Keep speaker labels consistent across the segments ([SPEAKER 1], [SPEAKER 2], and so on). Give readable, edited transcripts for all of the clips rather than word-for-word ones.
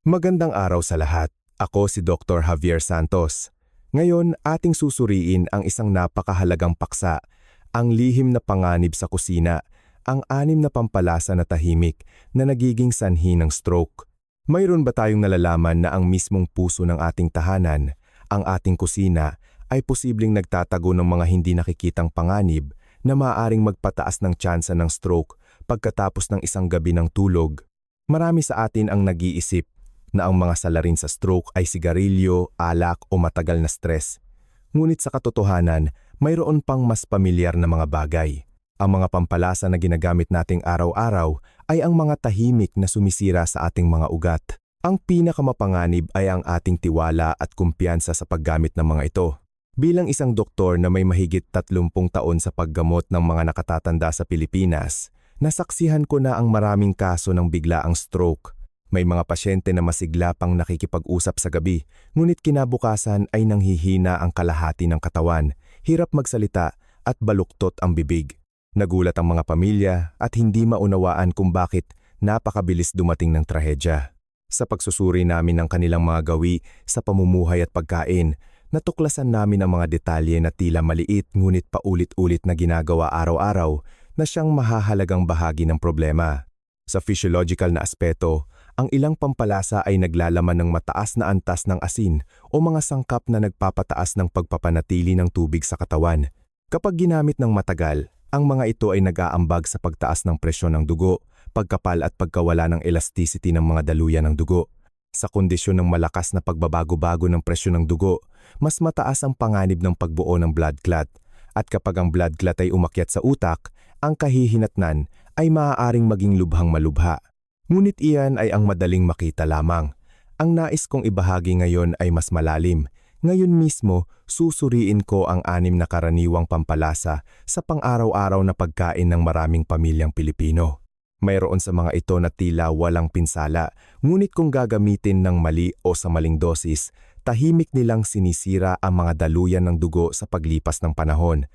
[SPEAKER 1] Magandang araw sa lahat. Ako si Dr. Javier Santos. Ngayon, ating susuriin ang isang napakahalagang paksa, ang lihim na panganib sa kusina, ang 6 na pampalasa na tahimik na nagiging sanhi ng stroke. Mayroon ba tayong nalalaman na ang mismong puso ng ating tahanan, ang ating kusina, ay posibleng nagtatago ng mga hindi nakikitang panganib na maaaring magpataas ng tsansa ng stroke pagkatapos ng isang gabi ng tulog? Marami sa atin ang nag-iisip na ang mga salarin sa stroke ay sigarilyo, alak o matagal na stress. Ngunit sa katotohanan, mayroon pang mas pamilyar na mga bagay. Ang mga pampalasa na ginagamit nating araw-araw ay ang mga tahimik na sumisira sa ating mga ugat. Ang pinakamapanganib ay ang ating tiwala at kumpiyansa sa paggamit ng mga ito. Bilang isang doktor na may mahigit 30 taon sa paggamot ng mga nakatatanda sa Pilipinas, nasaksihan ko na ang maraming kaso ng biglaang stroke. May mga pasyente na masigla pang nakikipag-usap sa gabi, ngunit kinabukasan ay nanghihina ang kalahati ng katawan, hirap magsalita at baluktot ang bibig. Nagulat ang mga pamilya at hindi maunawaan kung bakit napakabilis dumating ng trahedya. Sa pagsusuri namin ng kanilang mga gawi sa pamumuhay at pagkain, natuklasan namin ang mga detalye na tila maliit ngunit paulit-ulit na ginagawa araw-araw na siyang mahahalagang bahagi ng problema. Sa physiological na aspeto, ang ilang pampalasa ay naglalaman ng mataas na antas ng asin o mga sangkap na nagpapataas ng pagpapanatili ng tubig sa katawan. Kapag ginamit ng matagal, ang mga ito ay nag-aambag sa pagtaas ng presyon ng dugo, pagkapal at pagkawala ng elasticity ng mga daluyan ng dugo. Sa kondisyon ng malakas na pagbabago-bago ng presyon ng dugo, mas mataas ang panganib ng pagbuo ng blood clot. At kapag ang blood clot ay umakyat sa utak, ang kahihinatnan ay maaaring maging lubhang malubha. Ngunit iyan ay ang madaling makita lamang. Ang nais kong ibahagi ngayon ay mas malalim. Ngayon mismo, susuriin ko ang 6 na karaniwang pampalasa sa pang-araw-araw na pagkain ng maraming pamilyang Pilipino. Mayroon sa mga ito na tila walang pinsala, ngunit kung gagamitin ng mali o sa maling dosis, tahimik nilang sinisira ang mga daluyan ng dugo sa paglipas ng panahon.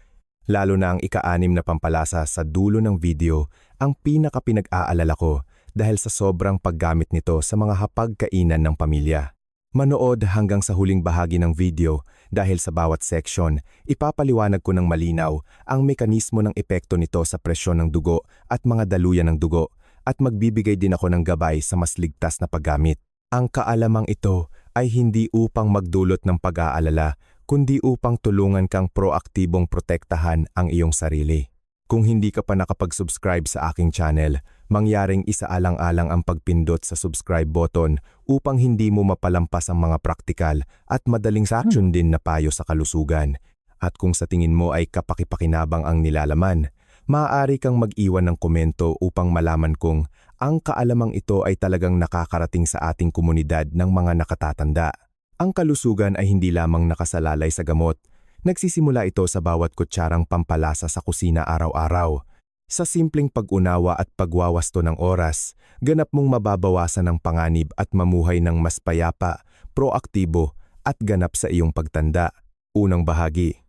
[SPEAKER 1] Lalo na ang ika-6 na pampalasa sa dulo ng video ang pinaka-pinag-aalala ko dahil sa sobrang paggamit nito sa mga hapagkainan ng pamilya. Manood hanggang sa huling bahagi ng video dahil sa bawat section, ipapaliwanag ko ng malinaw ang mekanismo ng epekto nito sa presyon ng dugo at mga daluyan ng dugo at magbibigay din ako ng gabay sa mas ligtas na paggamit. Ang kaalamang ito ay hindi upang magdulot ng pag-aalala, kundi upang tulungan kang proaktibong protektahan ang iyong sarili. Kung hindi ka pa nakapag-subscribe sa aking channel, mangyaring isaalang-alang ang pagpindot sa subscribe button upang hindi mo mapalampas ang mga praktikal at madaling sa action din na payo sa kalusugan. At kung sa tingin mo ay kapaki-pakinabang ang nilalaman, maaari kang mag-iwan ng komento upang malaman kung ang kaalamang ito ay talagang nakakarating sa ating komunidad ng mga nakatatanda. Ang kalusugan ay hindi lamang nakasalalay sa gamot. Nagsisimula ito sa bawat kutsarang pampalasa sa kusina araw-araw. Sa simpleng pag-unawa at pagwawasto ng oras, ganap mong mababawasan ang panganib at mamuhay ng mas payapa, proaktibo at ganap sa iyong pagtanda. Unang bahagi.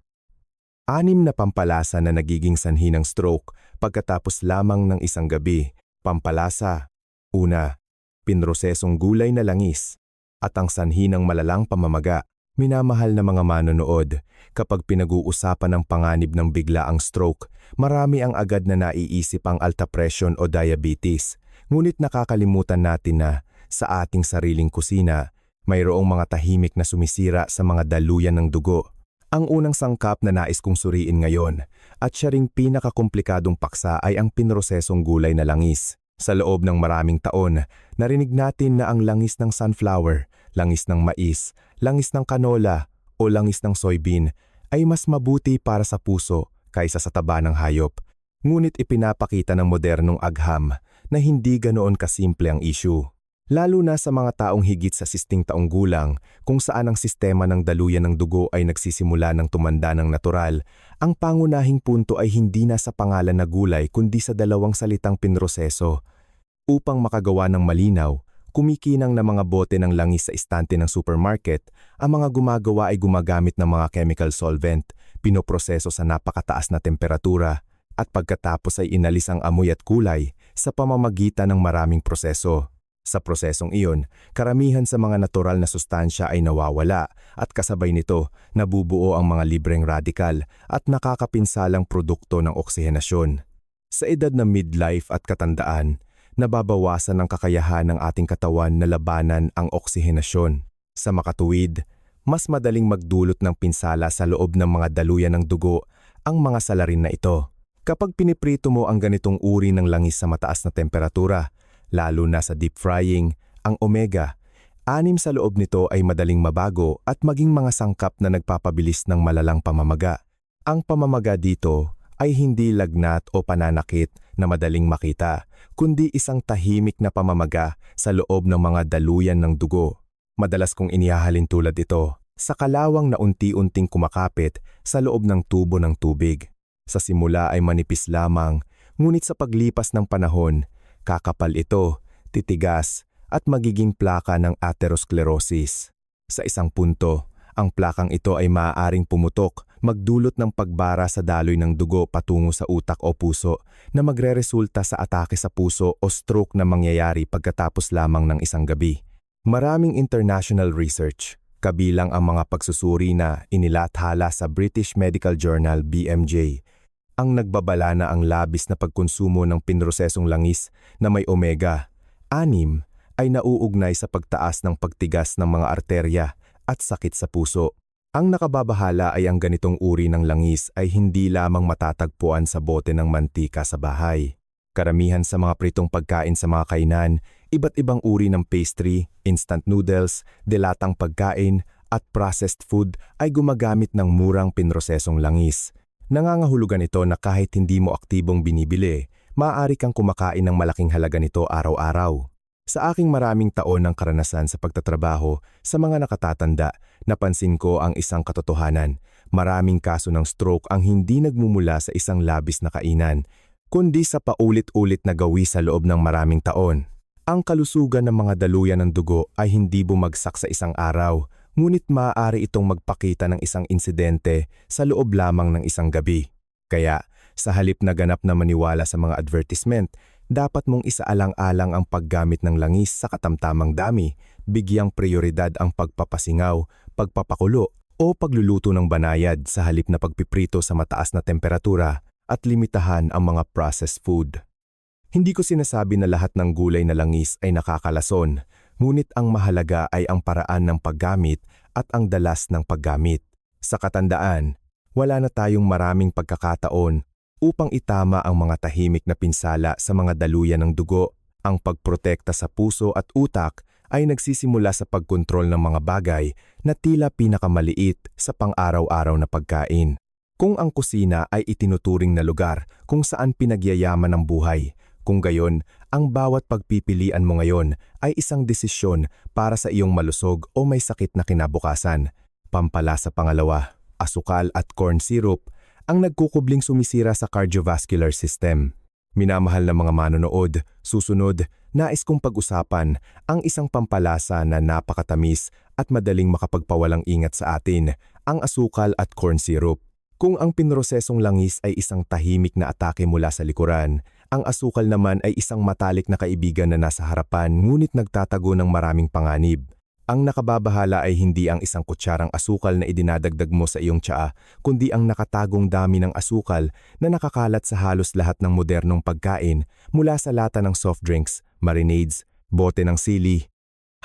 [SPEAKER 1] 6 na pampalasa na nagiging sanhi ng stroke pagkatapos lamang ng isang gabi. Pampalasa. Una, pinrosesong gulay na langis at ang sanhi ng malalang pamamaga. Minamahal na mga manonood, kapag pinag-uusapan ng panganib ng biglaang stroke, marami ang agad na naiisip ang alta presyon o diabetes. Ngunit nakakalimutan natin na, sa ating sariling kusina, mayroong mga tahimik na sumisira sa mga daluyan ng dugo. Ang unang sangkap na nais kong suriin ngayon, at siya ring pinakakomplikadong paksa ay ang pinrosesong gulay na langis. Sa loob ng maraming taon, narinig natin na ang langis ng sunflower, langis ng mais, langis ng canola o langis ng soybean ay mas mabuti para sa puso kaysa sa taba ng hayop. Ngunit ipinapakita ng modernong agham na hindi ganoon kasimple ang issue. Lalo na sa mga taong higit sa 60 taong gulang kung saan ang sistema ng daluyan ng dugo ay nagsisimula ng tumanda ng natural, ang pangunahing punto ay hindi na sa pangalan na gulay kundi sa dalawang salitang pinroseso. Upang makagawa ng malinaw, kumikinang na mga bote ng langis sa istante ng supermarket, ang mga gumagawa ay gumagamit ng mga chemical solvent, pinoproseso sa napakataas na temperatura, at pagkatapos ay inalis ang amoy at kulay sa pamamagitan ng maraming proseso. Sa prosesong iyon, karamihan sa mga natural na sustansya ay nawawala at kasabay nito nabubuo ang mga libreng radikal at nakakapinsalang produkto ng oksihenasyon. Sa edad na midlife at katandaan, nababawasan ang kakayahan ng ating katawan na labanan ang oksihenasyon. Sa makatuwid, mas madaling magdulot ng pinsala sa loob ng mga daluyan ng dugo ang mga salarin na ito. Kapag piniprito mo ang ganitong uri ng langis sa mataas na temperatura, lalo na sa deep frying, ang omega-6 sa loob nito ay madaling mabago at maging mga sangkap na nagpapabilis ng malalang pamamaga. Ang pamamaga dito ay hindi lagnat o pananakit na madaling makita, kundi isang tahimik na pamamaga sa loob ng mga daluyan ng dugo. Madalas kong inihahalin tulad ito sa kalawang na unti-unting kumakapit sa loob ng tubo ng tubig. Sa simula ay manipis lamang, ngunit sa paglipas ng panahon, kakapal ito, titigas, at magiging plaka ng atherosclerosis. Sa isang punto, ang plakang ito ay maaaring pumutok, magdulot ng pagbara sa daloy ng dugo patungo sa utak o puso na magreresulta sa atake sa puso o stroke na mangyayari pagkatapos lamang ng isang gabi. Maraming international research, kabilang ang mga pagsusuri na inilathala sa British Medical Journal BMJ, ang nagbabala na ang labis na pagkonsumo ng pinrosesong langis na may omega-6 ay nauugnay sa pagtaas ng pagtigas ng mga arterya at sakit sa puso. Ang nakababahala ay ang ganitong uri ng langis ay hindi lamang matatagpuan sa bote ng mantika sa bahay. Karamihan sa mga pritong pagkain sa mga kainan, iba't ibang uri ng pastry, instant noodles, delatang pagkain at processed food ay gumagamit ng murang pinrosesong langis. Nangangahulugan ito na kahit hindi mo aktibong binibili, maaari kang kumakain ng malaking halaga nito araw-araw. Sa aking maraming taon ng karanasan sa pagtatrabaho sa mga nakatatanda, napansin ko ang isang katotohanan. Maraming kaso ng stroke ang hindi nagmumula sa isang labis na kainan, kundi sa paulit-ulit na gawi sa loob ng maraming taon. Ang kalusugan ng mga daluyan ng dugo ay hindi bumagsak sa isang araw, ngunit maaari itong magpakita ng isang insidente sa loob lamang ng isang gabi. Kaya, sa halip na ganap na maniwala sa mga advertisement, dapat mong isaalang-alang ang paggamit ng langis sa katamtamang dami, bigyang prioridad ang pagpapasingaw, pagpapakulo, o pagluluto ng banayad sa halip na pagpiprito sa mataas na temperatura at limitahan ang mga processed food. Hindi ko sinasabi na lahat ng gulay na langis ay nakakalason, ngunit ang mahalaga ay ang paraan ng paggamit at ang dalas ng paggamit. Sa katandaan, wala na tayong maraming pagkakataon upang itama ang mga tahimik na pinsala sa mga daluyan ng dugo. Ang pagprotekta sa puso at utak ay nagsisimula sa pagkontrol ng mga bagay na tila pinakamaliit sa pang-araw-araw na pagkain. Kung ang kusina ay itinuturing na lugar kung saan pinagyayaman ang buhay, kung gayon, ang bawat pagpipilian mo ngayon ay isang desisyon para sa iyong malusog o may sakit na kinabukasan. Pampalasa pangalawa, asukal at corn syrup ang nagkukubling sumisira sa cardiovascular system. Minamahal na mga manonood, susunod, nais kong pag-usapan ang isang pampalasa na napakatamis at madaling makapagpawalang ingat sa atin, ang asukal at corn syrup. Kung ang pinrosesong langis ay isang tahimik na atake mula sa likuran, ang asukal naman ay isang matalik na kaibigan na nasa harapan ngunit nagtatago ng maraming panganib. Ang nakababahala ay hindi ang isang kutsarang asukal na idinadagdag mo sa iyong tsaa, kundi ang nakatagong dami ng asukal na nakakalat sa halos lahat ng modernong pagkain mula sa lata ng soft drinks, marinades, bote ng sili,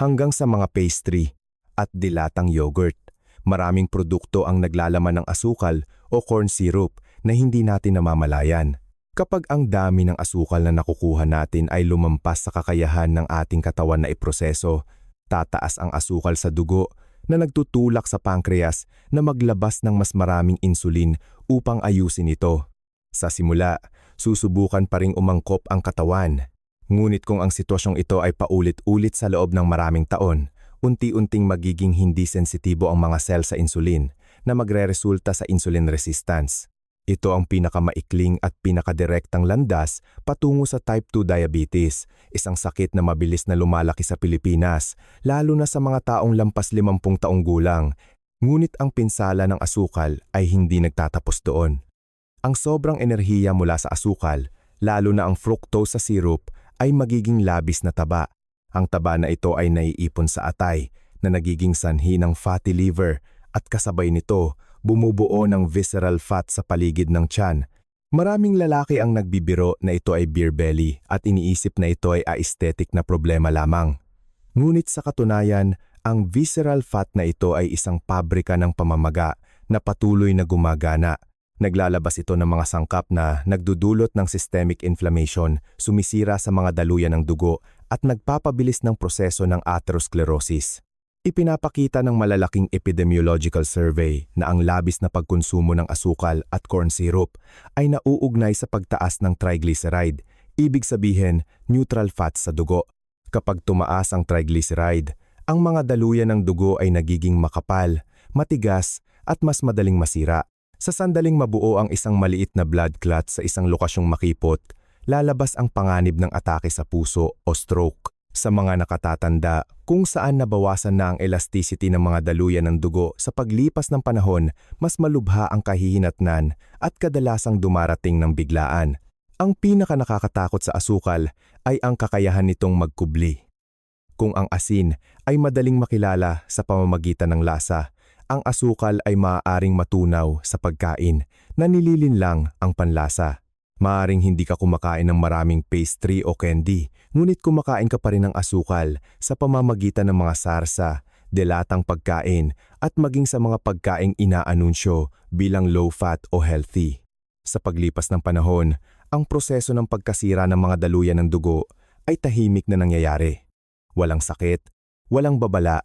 [SPEAKER 1] hanggang sa mga pastry at dilatang yogurt. Maraming produkto ang naglalaman ng asukal o corn syrup na hindi natin namamalayan. Kapag ang dami ng asukal na nakukuha natin ay lumampas sa kakayahan ng ating katawan na iproseso, tataas ang asukal sa dugo na nagtutulak sa pancreas na maglabas ng mas maraming insulin upang ayusin ito. Sa simula, susubukan pa ring umangkop ang katawan. Ngunit kung ang sitwasyong ito ay paulit-ulit sa loob ng maraming taon, unti-unting magiging hindi sensitibo ang mga sel sa insulin na magreresulta sa insulin resistance. Ito ang pinakamaikling at pinakadirektang landas patungo sa type 2 diabetes, isang sakit na mabilis na lumalaki sa Pilipinas, lalo na sa mga taong lampas 50 taong gulang. Ngunit ang pinsala ng asukal ay hindi nagtatapos doon. Ang sobrang enerhiya mula sa asukal, lalo na ang fructose sa syrup, ay magiging labis na taba. Ang taba na ito ay naiipon sa atay na nagiging sanhi ng fatty liver at kasabay nito bumubuo ng visceral fat sa paligid ng tiyan. Maraming lalaki ang nagbibiro na ito ay beer belly at iniisip na ito ay aesthetic na problema lamang. Ngunit sa katunayan, ang visceral fat na ito ay isang pabrika ng pamamaga na patuloy na gumagana. Naglalabas ito ng mga sangkap na nagdudulot ng systemic inflammation, sumisira sa mga daluyan ng dugo at nagpapabilis ng proseso ng atherosclerosis. Ipinapakita ng malalaking epidemiological survey na ang labis na pagkonsumo ng asukal at corn syrup ay nauugnay sa pagtaas ng triglyceride, ibig sabihin neutral fats sa dugo. Kapag tumaas ang triglyceride, ang mga daluyan ng dugo ay nagiging makapal, matigas at mas madaling masira. Sa sandaling mabuo ang isang maliit na blood clot sa isang lokasyong makipot, lalabas ang panganib ng atake sa puso o stroke. Sa mga nakatatanda, kung saan nabawasan na ang elasticity ng mga daluyan ng dugo sa paglipas ng panahon, mas malubha ang kahihinatnan at kadalasang dumarating ng biglaan. Ang pinaka nakakatakot sa asukal ay ang kakayahan nitong magkubli. Kung ang asin ay madaling makilala sa pamamagitan ng lasa, ang asukal ay maaaring matunaw sa pagkain na nililinlang ang panlasa. Maaaring hindi ka kumakain ng maraming pastry o candy, ngunit kumakain ka pa rin ng asukal sa pamamagitan ng mga sarsa, delatang pagkain at maging sa mga pagkaing inaanunsyo bilang low-fat o healthy. Sa paglipas ng panahon, ang proseso ng pagkasira ng mga daluyan ng dugo ay tahimik na nangyayari. Walang sakit, walang babala,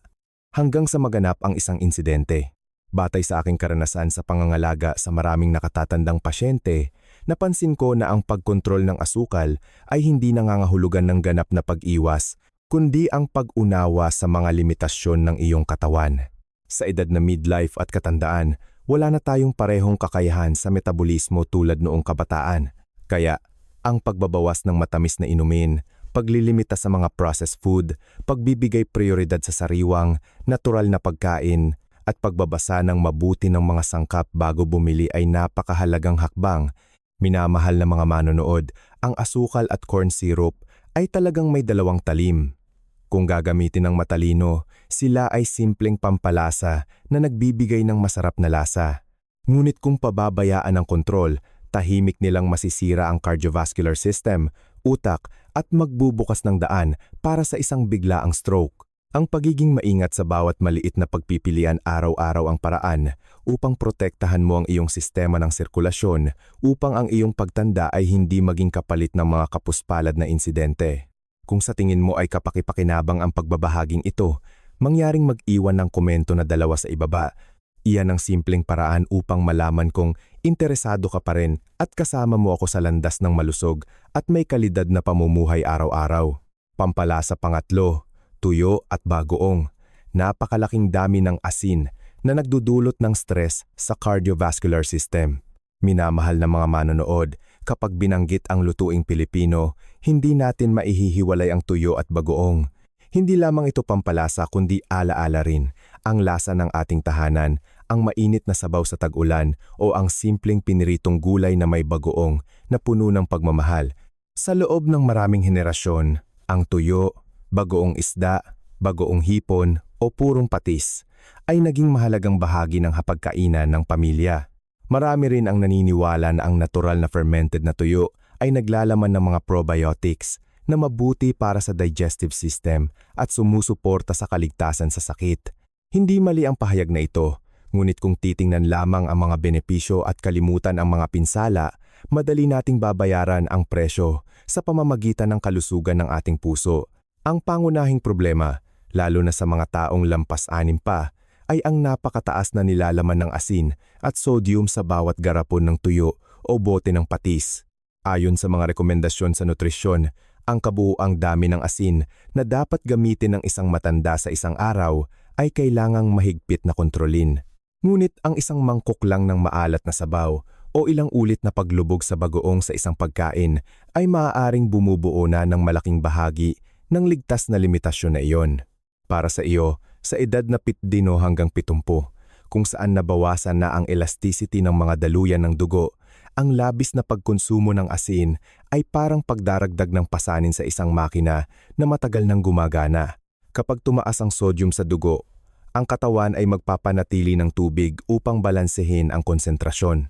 [SPEAKER 1] hanggang sa maganap ang isang insidente. Batay sa aking karanasan sa pangangalaga sa maraming nakatatandang pasyente, napansin ko na ang pagkontrol ng asukal ay hindi nangangahulugan ng ganap na pag-iwas, kundi ang pag-unawa sa mga limitasyon ng iyong katawan. Sa edad na midlife at katandaan, wala na tayong parehong kakayahan sa metabolismo tulad noong kabataan. Kaya, ang pagbabawas ng matamis na inumin, paglilimita sa mga processed food, pagbibigay prioridad sa sariwang, natural na pagkain, at pagbabasa ng mabuti ng mga sangkap bago bumili ay napakahalagang hakbang. Minamahal na mga manonood, ang asukal at corn syrup ay talagang may dalawang talim. Kung gagamitin ng matalino, sila ay simpleng pampalasa na nagbibigay ng masarap na lasa. Ngunit kung pababayaan ang kontrol, tahimik nilang masisira ang cardiovascular system, utak at magbubukas ng daan para sa isang biglaang stroke. Ang pagiging maingat sa bawat maliit na pagpipilian araw-araw ang paraan upang protektahan mo ang iyong sistema ng sirkulasyon upang ang iyong pagtanda ay hindi maging kapalit ng mga kapuspalad na insidente. Kung sa tingin mo ay kapakipakinabang ang pagbabahaging ito, mangyaring mag-iwan ng komento na dalawa sa ibaba. Iyan ang simpleng paraan upang malaman kung interesado ka pa rin at kasama mo ako sa landas ng malusog at may kalidad na pamumuhay araw-araw. Pampalasa pangatlo, tuyo at bagoong. Napakalaking dami ng asin na nagdudulot ng stress sa cardiovascular system. Minamahal na mga manonood, kapag binanggit ang lutuing Pilipino, hindi natin maihihiwalay ang tuyo at bagoong. Hindi lamang ito pampalasa kundi alaala rin ang lasa ng ating tahanan, ang mainit na sabaw sa tag-ulan o ang simpleng piniritong gulay na may bagoong na puno ng pagmamahal. Sa loob ng maraming henerasyon, ang tuyo, bagoong isda, bagoong hipon o purong patis ay naging mahalagang bahagi ng hapagkainan ng pamilya. Marami rin ang naniniwala na ang natural na fermented na tuyo ay naglalaman ng mga probiotics na mabuti para sa digestive system at sumusuporta sa kaligtasan sa sakit. Hindi mali ang pahayag na ito, ngunit kung titingnan lamang ang mga benepisyo at kalimutan ang mga pinsala, madali nating babayaran ang presyo sa pamamagitan ng kalusugan ng ating puso. Ang pangunahing problema, lalo na sa mga taong lampas-anim pa, ay ang napakataas na nilalaman ng asin at sodium sa bawat garapon ng tuyo o bote ng patis. Ayon sa mga rekomendasyon sa nutrisyon, ang kabuuang dami ng asin na dapat gamitin ng isang matanda sa isang araw ay kailangang mahigpit na kontrolin. Ngunit ang isang mangkok lang ng maalat na sabaw o ilang ulit na paglubog sa bagoong sa isang pagkain ay maaaring bumubuo na ng malaking bahagi ng ligtas na limitasyon na iyon. Para sa iyo, sa edad na 70 hanggang 70, kung saan nabawasan na ang elasticity ng mga daluyan ng dugo Ang labis na pagkonsumo ng asin ay parang pagdaragdag ng pasanin sa isang makina na matagal nang gumagana. Kapag tumaas ang sodium sa dugo, ang katawan ay magpapanatili ng tubig upang balansehin ang konsentrasyon.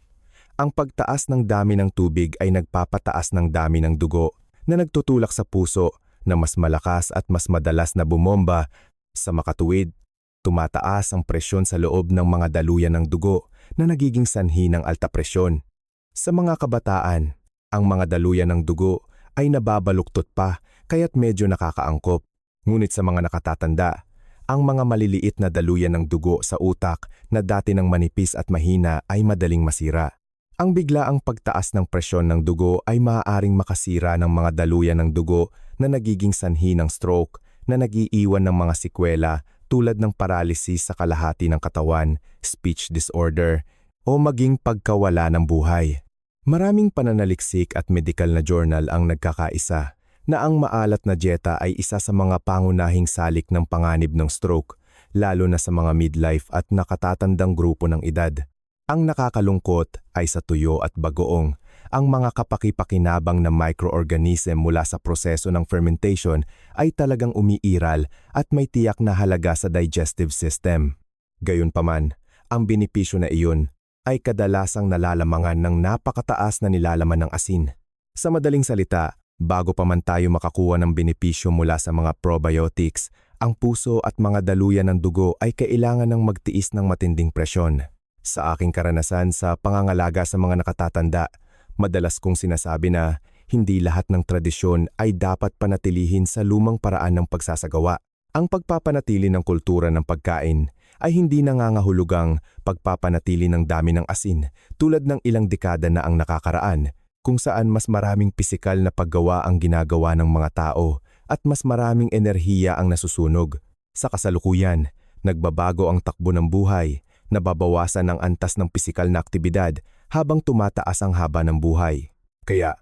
[SPEAKER 1] Ang pagtaas ng dami ng tubig ay nagpapataas ng dami ng dugo na nagtutulak sa puso na mas malakas at mas madalas na bumomba. Sa makatuwid, tumataas ang presyon sa loob ng mga daluyan ng dugo na nagiging sanhi ng alta presyon. Sa mga kabataan, ang mga daluyan ng dugo ay nababaluktot pa kaya't medyo nakakaangkop. Ngunit sa mga nakatatanda, ang mga maliliit na daluyan ng dugo sa utak na dati nang manipis at mahina ay madaling masira. Ang biglaang pagtaas ng presyon ng dugo ay maaaring makasira ng mga daluyan ng dugo na nagiging sanhi ng stroke na nag-iiwan ng mga sekwela tulad ng paralysis sa kalahati ng katawan, speech disorder, o maging pagkawala ng buhay. Maraming pananaliksik at medikal na journal ang nagkakaisa na ang maalat na dieta ay isa sa mga pangunahing salik ng panganib ng stroke, lalo na sa mga midlife at nakatatandang grupo ng edad. Ang nakakalungkot ay sa tuyo at bagoong, ang mga kapaki-pakinabang na microorganism mula sa proseso ng fermentation ay talagang umiiral at may tiyak na halaga sa digestive system. Gayunpaman, ang benepisyo na iyon ay kadalasang nalalamangan ng napakataas na nilalaman ng asin. Sa madaling salita, bago pa man tayo makakuha ng benepisyo mula sa mga probiotics, ang puso at mga daluyan ng dugo ay kailangan ng magtiis ng matinding presyon. Sa aking karanasan sa pangangalaga sa mga nakatatanda, madalas kong sinasabi na hindi lahat ng tradisyon ay dapat panatilihin sa lumang paraan ng pagsasagawa. Ang pagpapanatili ng kultura ng pagkain ay hindi nangangahulugang pagpapanatili ng dami ng asin tulad ng ilang dekada na ang nakakaraan, kung saan mas maraming pisikal na paggawa ang ginagawa ng mga tao at mas maraming enerhiya ang nasusunog. Sa kasalukuyan, nagbabago ang takbo ng buhay, nababawasan ang antas ng pisikal na aktibidad habang tumataas ang haba ng buhay. Kaya,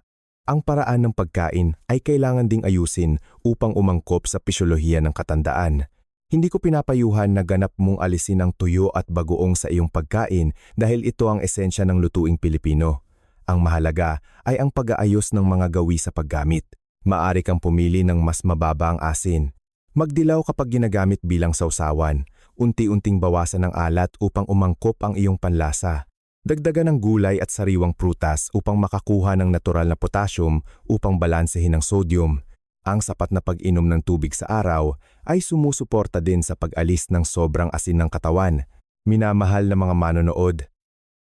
[SPEAKER 1] ang paraan ng pagkain ay kailangan ding ayusin upang umangkop sa pisyolohiya ng katandaan. Hindi ko pinapayuhan na ganap mong alisin ang tuyo at bagoong sa iyong pagkain dahil ito ang esensya ng lutuing Pilipino. Ang mahalaga ay ang pag-aayos ng mga gawi sa paggamit. Maaari kang pumili ng mas mababa ang asin. Magdilaw kapag ginagamit bilang sausawan. Unti-unting bawasan ng alat upang umangkop ang iyong panlasa. Dagdagan ng gulay at sariwang prutas upang makakuha ng natural na potassium upang balansehin ang sodium. Ang sapat na pag-inom ng tubig sa araw ay sumusuporta din sa pag-alis ng sobrang asin ng katawan. Minamahal na mga manonood.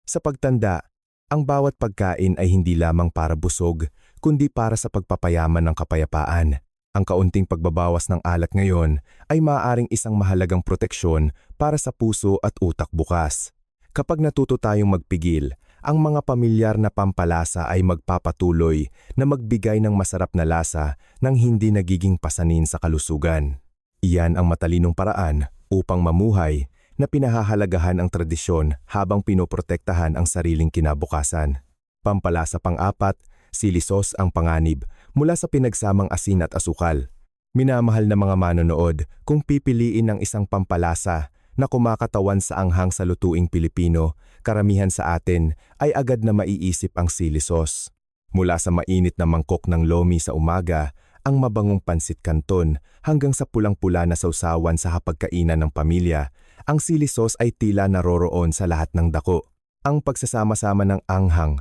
[SPEAKER 1] Sa pagtanda, ang bawat pagkain ay hindi lamang para busog, kundi para sa pagpapayaman ng kapayapaan. Ang kaunting pagbabawas ng alat ngayon ay maaaring isang mahalagang proteksyon para sa puso at utak bukas. Kapag natuto tayong magpigil, ang mga pamilyar na pampalasa ay magpapatuloy na magbigay ng masarap na lasa nang hindi nagiging pasanin sa kalusugan. Iyan ang matalinong paraan upang mamuhay na pinahahalagahan ang tradisyon habang pinoprotektahan ang sariling kinabukasan. Pampalasa pang-apat, sili sauce ang panganib mula sa pinagsamang asin at asukal. Minamahal na mga manonood, kung pipiliin ng isang pampalasa na kumakatawan sa anghang sa lutuing Pilipino, karamihan sa atin ay agad na maiisip ang sili sauce. Mula sa mainit na mangkok ng lomi sa umaga, ang mabangong pansit canton hanggang sa pulang-pula na sausawan sa hapagkainan ng pamilya, ang sili sauce ay tila naroroon sa lahat ng dako. Ang pagsasama-sama ng anghang,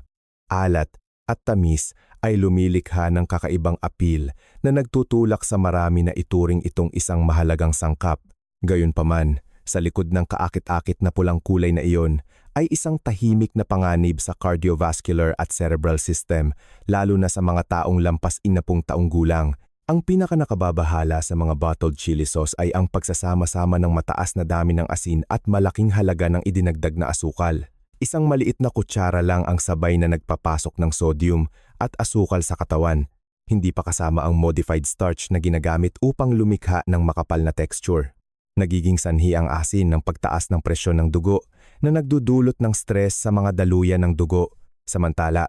[SPEAKER 1] alat at tamis ay lumilikha ng kakaibang apil na nagtutulak sa marami na ituring itong isang mahalagang sangkap. Gayunpaman, sa likod ng kaakit-akit na pulang kulay na iyon ay isang tahimik na panganib sa cardiovascular at cerebral system, lalo na sa mga taong lampas 60 taong gulang. Ang pinakanakababahala sa mga bottled chili sauce ay ang pagsasama-sama ng mataas na dami ng asin at malaking halaga ng idinagdag na asukal. Isang maliit na kutsara lang ang sabay na nagpapasok ng sodium at asukal sa katawan. Hindi pa kasama ang modified starch na ginagamit upang lumikha ng makapal na texture. Nagiging sanhi ang asin ng pagtaas ng presyon ng dugo na nagdudulot ng stress sa mga daluyan ng dugo. Samantala,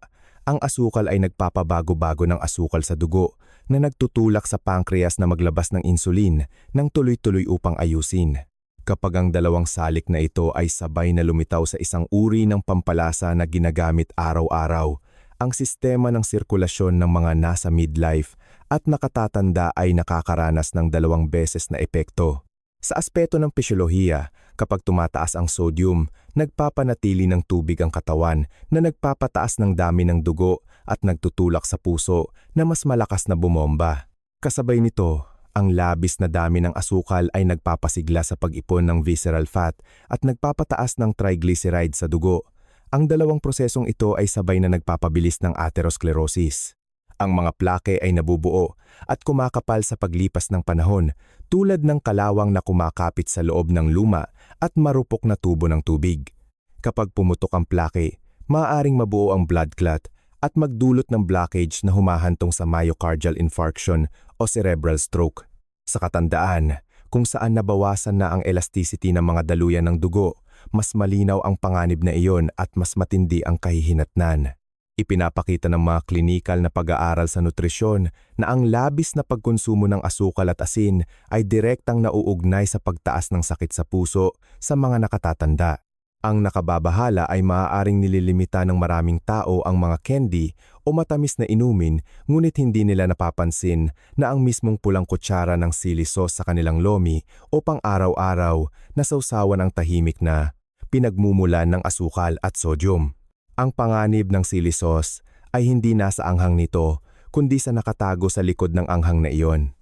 [SPEAKER 1] ang asukal ay nagpapabago-bago ng asukal sa dugo na nagtutulak sa pancreas na maglabas ng insulin ng tuloy-tuloy upang ayusin. Kapag ang dalawang salik na ito ay sabay na lumitaw sa isang uri ng pampalasa na ginagamit araw-araw, ang sistema ng sirkulasyon ng mga nasa midlife at nakatatanda ay nakakaranas ng 2 beses na epekto. Sa aspeto ng pisyolohiya, kapag tumataas ang sodium, nagpapanatili ng tubig ang katawan na nagpapataas ng dami ng dugo at nagtutulak sa puso na mas malakas na bumomba. Kasabay nito, ang labis na dami ng asukal ay nagpapasigla sa pag-ipon ng visceral fat at nagpapataas ng triglyceride sa dugo. Ang dalawang prosesong ito ay sabay na nagpapabilis ng atherosclerosis. Ang mga plake ay nabubuo at kumakapal sa paglipas ng panahon tulad ng kalawang na kumakapit sa loob ng luma at marupok na tubo ng tubig. Kapag pumutok ang plake, maaaring mabuo ang blood clot at magdulot ng blockage na humahantong sa myocardial infarction o cerebral stroke. Sa katandaan, kung saan nabawasan na ang elasticity ng mga daluyan ng dugo, mas malinaw ang panganib na iyon at mas matindi ang kahihinatnan. Ipinapakita ng mga klinikal na pag-aaral sa nutrisyon na ang labis na pagkonsumo ng asukal at asin ay direktang nauugnay sa pagtaas ng sakit sa puso sa mga nakatatanda. Ang nakababahala ay maaaring nililimita ng maraming tao ang mga candy o matamis na inumin, ngunit hindi nila napapansin na ang mismong pulang kutsara ng sili sauce sa kanilang lomi o pang-araw-araw na sausawan ang tahimik na pinagmumulan ng asukal at sodium. Ang panganib ng sili sauce ay hindi nasa anghang nito, kundi sa nakatago sa likod ng anghang na iyon.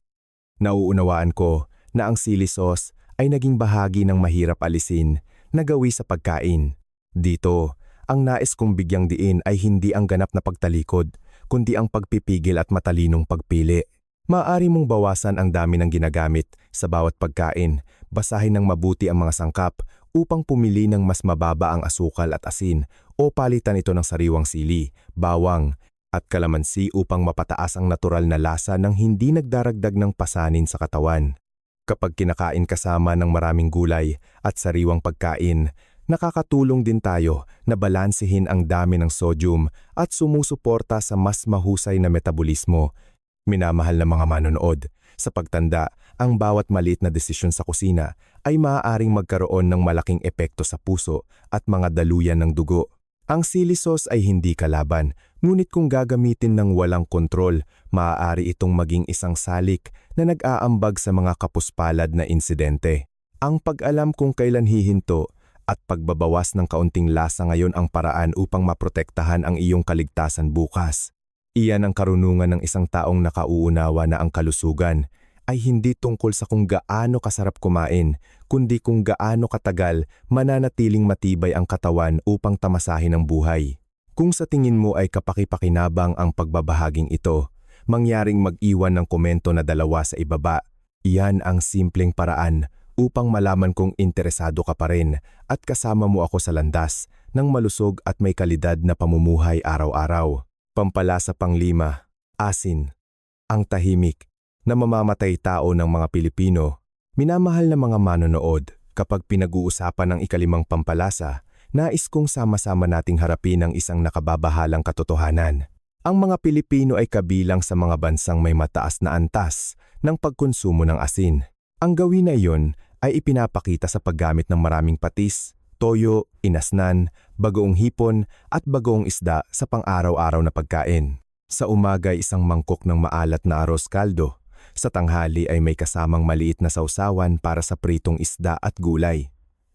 [SPEAKER 1] Nauunawaan ko na ang sili sauce ay naging bahagi ng mahirap alisin na gawi sa pagkain. Dito, ang nais kong bigyang diin ay hindi ang ganap na pagtalikod, kundi ang pagpipigil at matalinong pagpili. Maaari mong bawasan ang dami ng ginagamit sa bawat pagkain, basahin ng mabuti ang mga sangkap upang pumili ng mas mababa ang asukal at asin o palitan ito ng sariwang sili, bawang at kalamansi upang mapataas ang natural na lasa ng hindi nagdaragdag ng pasanin sa katawan. Kapag kinakain kasama ng maraming gulay at sariwang pagkain, nakakatulong din tayo na balansehin ang dami ng sodium at sumusuporta sa mas mahusay na metabolismo. Minamahal na mga manonood, sa pagtanda, ang bawat maliit na desisyon sa kusina ay maaaring magkaroon ng malaking epekto sa puso at mga daluyan ng dugo. Ang sili sauce ay hindi kalaban, ngunit kung gagamitin ng walang kontrol, maaari itong maging isang salik na nag-aambag sa mga kapuspalad na insidente. Ang pag-alam kung kailan hihinto at pagbabawas ng kaunting lasa ngayon ang paraan upang maprotektahan ang iyong kaligtasan bukas. Iyan ang karunungan ng isang taong nakauunawa na ang kalusugan ay hindi tungkol sa kung gaano kasarap kumain, kundi kung gaano katagal mananatiling matibay ang katawan upang tamasahin ang buhay. Kung sa tingin mo ay kapaki-pakinabang ang pagbabahaging ito, mangyaring mag-iwan ng komento na 2 sa ibaba. Iyan ang simpleng paraan upang malaman kung interesado ka pa rin at kasama mo ako sa landas ng malusog at may kalidad na pamumuhay araw-araw. Pampalasa pang-5, asin. Ang tahimik na mamamatay tao ng mga Pilipino. Minamahal na mga manonood, kapag pinag-uusapan ng ika-5 pampalasa, nais kong sama-sama nating harapin ang isang nakababahalang katotohanan. Ang mga Pilipino ay kabilang sa mga bansang may mataas na antas ng pagkonsumo ng asin. Ang gawin na iyon ay ipinapakita sa paggamit ng maraming patis, toyo, inasnan, bagoong hipon at bagoong isda sa pang-araw-araw na pagkain. Sa umaga ay isang mangkok ng maalat na arroz caldo. Sa tanghali ay may kasamang maliit na sausawan para sa pritong isda at gulay.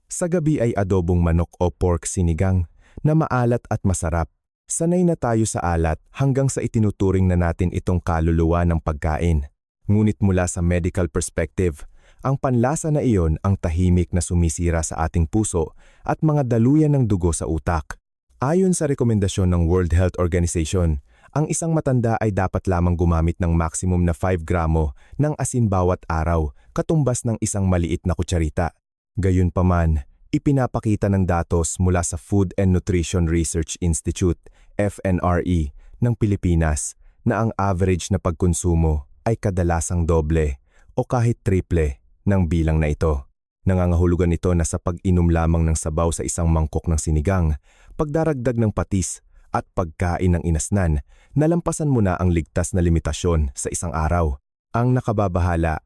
[SPEAKER 1] Sa gabi ay adobong manok o pork sinigang na maalat at masarap. Sanay na tayo sa alat hanggang sa itinuturing na natin itong kaluluwa ng pagkain. Ngunit mula sa medical perspective, ang panlasa na iyon ang tahimik na sumisira sa ating puso at mga daluyan ng dugo sa utak. Ayon sa rekomendasyon ng World Health Organization, ang isang matanda ay dapat lamang gumamit ng maximum na 5 gramo ng asin bawat araw, katumbas ng isang maliit na kutsarita. Gayunpaman, ipinapakita ng datos mula sa Food and Nutrition Research Institute, FNRE, ng Pilipinas na ang average na pagkonsumo ay kadalasang doble o kahit triple ng bilang na ito. Nangangahulugan ito na sa pag-inom lamang ng sabaw sa isang mangkok ng sinigang, pagdaragdag ng patis at pagkain ng inasnan, nalampasan mo na ang ligtas na limitasyon sa isang araw. Ang nakababahala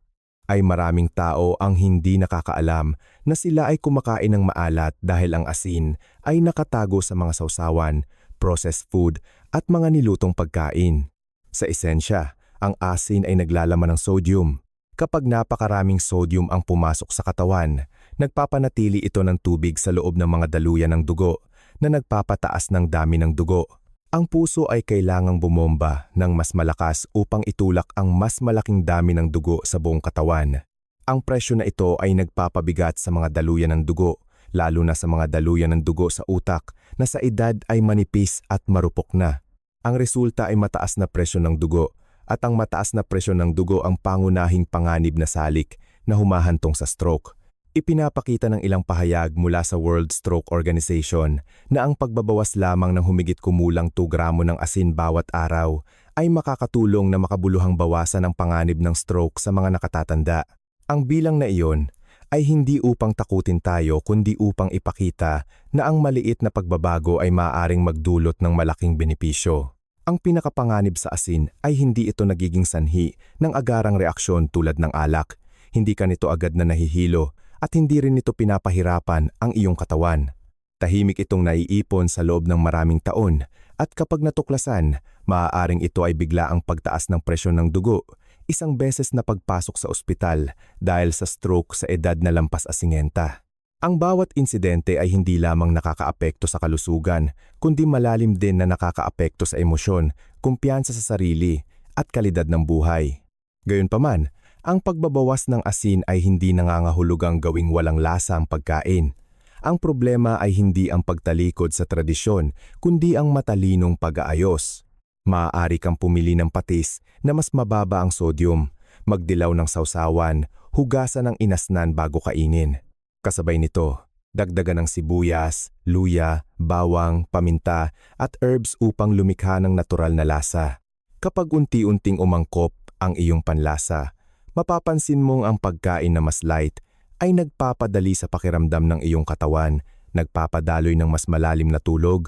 [SPEAKER 1] ay maraming tao ang hindi nakakaalam na sila ay kumakain ng maalat dahil ang asin ay nakatago sa mga sausawan, processed food at mga nilutong pagkain. Sa esensya, ang asin ay naglalaman ng sodium. Kapag napakaraming sodium ang pumasok sa katawan, nagpapanatili ito ng tubig sa loob ng mga daluyan ng dugo na nagpapataas ng dami ng dugo. Ang puso ay kailangang bumomba ng mas malakas upang itulak ang mas malaking dami ng dugo sa buong katawan. Ang presyo na ito ay nagpapabigat sa mga daluyan ng dugo, lalo na sa mga daluyan ng dugo sa utak na sa edad ay manipis at marupok na. Ang resulta ay mataas na presyon ng dugo, at ang mataas na presyon ng dugo ang pangunahing panganib na salik na humahantong sa stroke. Ipinapakita ng ilang pahayag mula sa World Stroke Organization na ang pagbabawas lamang ng humigit kumulang 2 gramo ng asin bawat araw ay makakatulong na makabuluhang bawasan ang panganib ng stroke sa mga nakatatanda. Ang bilang na iyon ay hindi upang takutin tayo kundi upang ipakita na ang maliit na pagbabago ay maaaring magdulot ng malaking benepisyo. Ang pinakapanganib sa asin ay hindi ito nagiging sanhi ng agarang reaksyon tulad ng alak. Hindi ka nito agad na nahihilo at hindi rin ito pinapahirapan ang iyong katawan. Tahimik itong naiipon sa loob ng maraming taon at kapag natuklasan, maaaring ito ay bigla ang pagtaas ng presyon ng dugo, isang beses na pagpasok sa ospital dahil sa stroke sa edad na lampas 80. Ang bawat insidente ay hindi lamang nakakaapekto sa kalusugan, kundi malalim din na nakakaapekto sa emosyon, kumpiyansa sa sarili, at kalidad ng buhay. Gayunpaman, ang pagbabawas ng asin ay hindi nangangahulugang gawing walang lasa ang pagkain. Ang problema ay hindi ang pagtalikod sa tradisyon, kundi ang matalinong pag-aayos. Maaari kang pumili ng patis na mas mababa ang sodium, magdilaw ng sausawan, hugasan ng inasnan bago kainin. Kasabay nito, dagdagan ng sibuyas, luya, bawang, paminta at herbs upang lumikha ng natural na lasa. Kapag unti-unting umangkop ang iyong panlasa, mapapansin mong ang pagkain na mas light ay nagpapadali sa pakiramdam ng iyong katawan, nagpapadaloy ng mas malalim na tulog,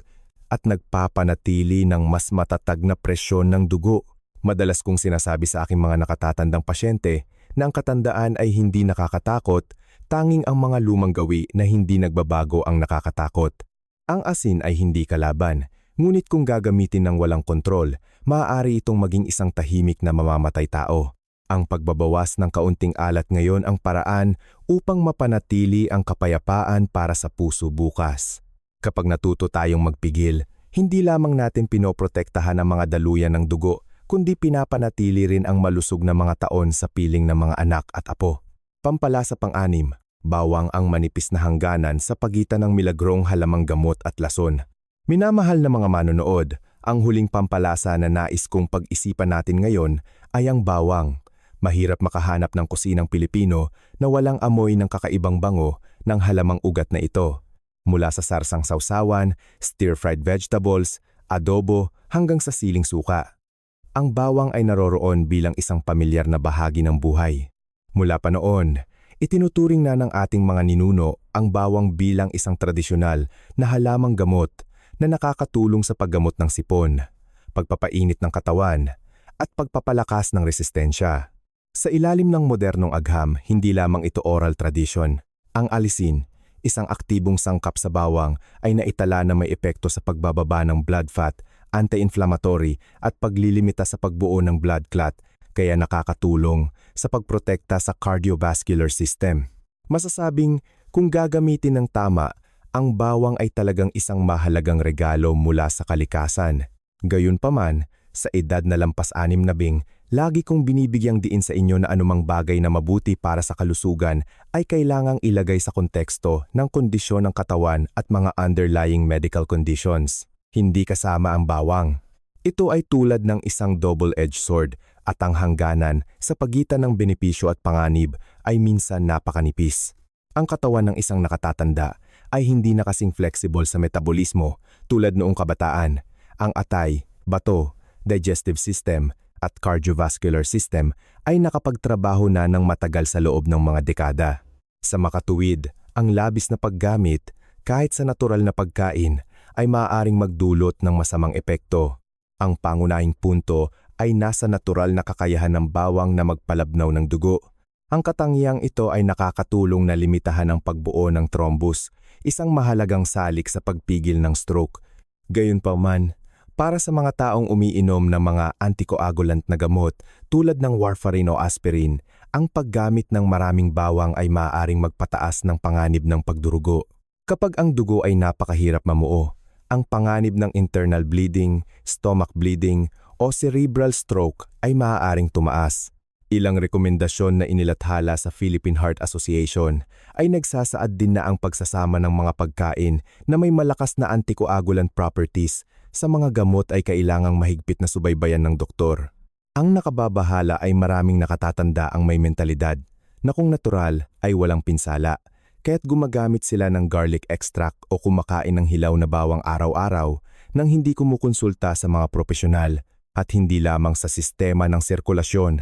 [SPEAKER 1] at nagpapanatili ng mas matatag na presyon ng dugo. Madalas kong sinasabi sa aking mga nakatatandang pasyente na ang katandaan ay hindi nakakatakot, tanging ang mga lumang gawi na hindi nagbabago ang nakakatakot. Ang asin ay hindi kalaban, ngunit kung gagamitin ng walang kontrol, maaari itong maging isang tahimik na mamamatay tao. Ang pagbabawas ng kaunting alat ngayon ang paraan upang mapanatili ang kapayapaan para sa puso bukas. Kapag natuto tayong magpigil, hindi lamang natin pinoprotektahan ang mga daluyan ng dugo, kundi pinapanatili rin ang malusog na mga taon sa piling ng mga anak at apo. Pampalasa pang-anim, bawang ang manipis na hangganan sa pagitan ng milagrong halamang gamot at lason. Minamahal na mga manonood, ang huling pampalasa na nais kong pag-isipan natin ngayon ay ang bawang. Mahirap makahanap ng kusinang Pilipino na walang amoy ng kakaibang bango ng halamang ugat na ito. Mula sa sarsang sausawan, stir-fried vegetables, adobo hanggang sa siling suka. Ang bawang ay naroroon bilang isang pamilyar na bahagi ng buhay. Mula pa noon, itinuturing na ng ating mga ninuno ang bawang bilang isang tradisyonal na halamang gamot na nakakatulong sa paggamot ng sipon, pagpapainit ng katawan, at pagpapalakas ng resistensya. Sa ilalim ng modernong agham, hindi lamang ito oral tradition. Ang alisin, isang aktibong sangkap sa bawang, ay naitala na may epekto sa pagbababa ng blood fat, anti-inflammatory at paglilimita sa pagbuo ng blood clot, kaya nakakatulong sa pagprotekta sa cardiovascular system. Masasabing kung gagamitin ng tama, ang bawang ay talagang isang mahalagang regalo mula sa kalikasan. Gayunpaman, sa edad na lampas 60, lagi kong binibigyang diin sa inyo na anumang bagay na mabuti para sa kalusugan ay kailangang ilagay sa konteksto ng kondisyon ng katawan at mga underlying medical conditions. Hindi kasama ang bawang. Ito ay tulad ng isang double-edged sword at ang hangganan sa pagitan ng benepisyo at panganib ay minsan napakanipis. Ang katawan ng isang nakatatanda ay hindi na kasing flexible sa metabolismo tulad noong kabataan. Ang atay, bato, digestive system at cardiovascular system ay nakapagtrabaho na ng matagal sa loob ng mga dekada. Sa makatuwid, ang labis na paggamit, kahit sa natural na pagkain, ay maaaring magdulot ng masamang epekto. Ang pangunahing punto ay nasa natural na kakayahan ng bawang na magpalabnaw ng dugo. Ang katangiang ito ay nakakatulong na limitahan ang pagbuo ng thrombus, isang mahalagang salik sa pagpigil ng stroke. Gayunpaman, para sa mga taong umiinom ng mga antikoagulant na gamot tulad ng warfarin o aspirin, ang paggamit ng maraming bawang ay maaaring magpataas ng panganib ng pagdurugo. Kapag ang dugo ay napakahirap mamuo, ang panganib ng internal bleeding, stomach bleeding o cerebral stroke ay maaaring tumaas. Ilang rekomendasyon na inilathala sa Philippine Heart Association ay nagsasaad din na ang pagsasama ng mga pagkain na may malakas na antikoagulant properties sa mga gamot ay kailangang mahigpit na subaybayan ng doktor. Ang nakababahala ay maraming nakatatanda ang may mentalidad na kung natural ay walang pinsala, kaya't gumagamit sila ng garlic extract o kumakain ng hilaw na bawang araw-araw nang hindi kumukonsulta sa mga propesyonal at hindi lamang sa sistema ng sirkulasyon.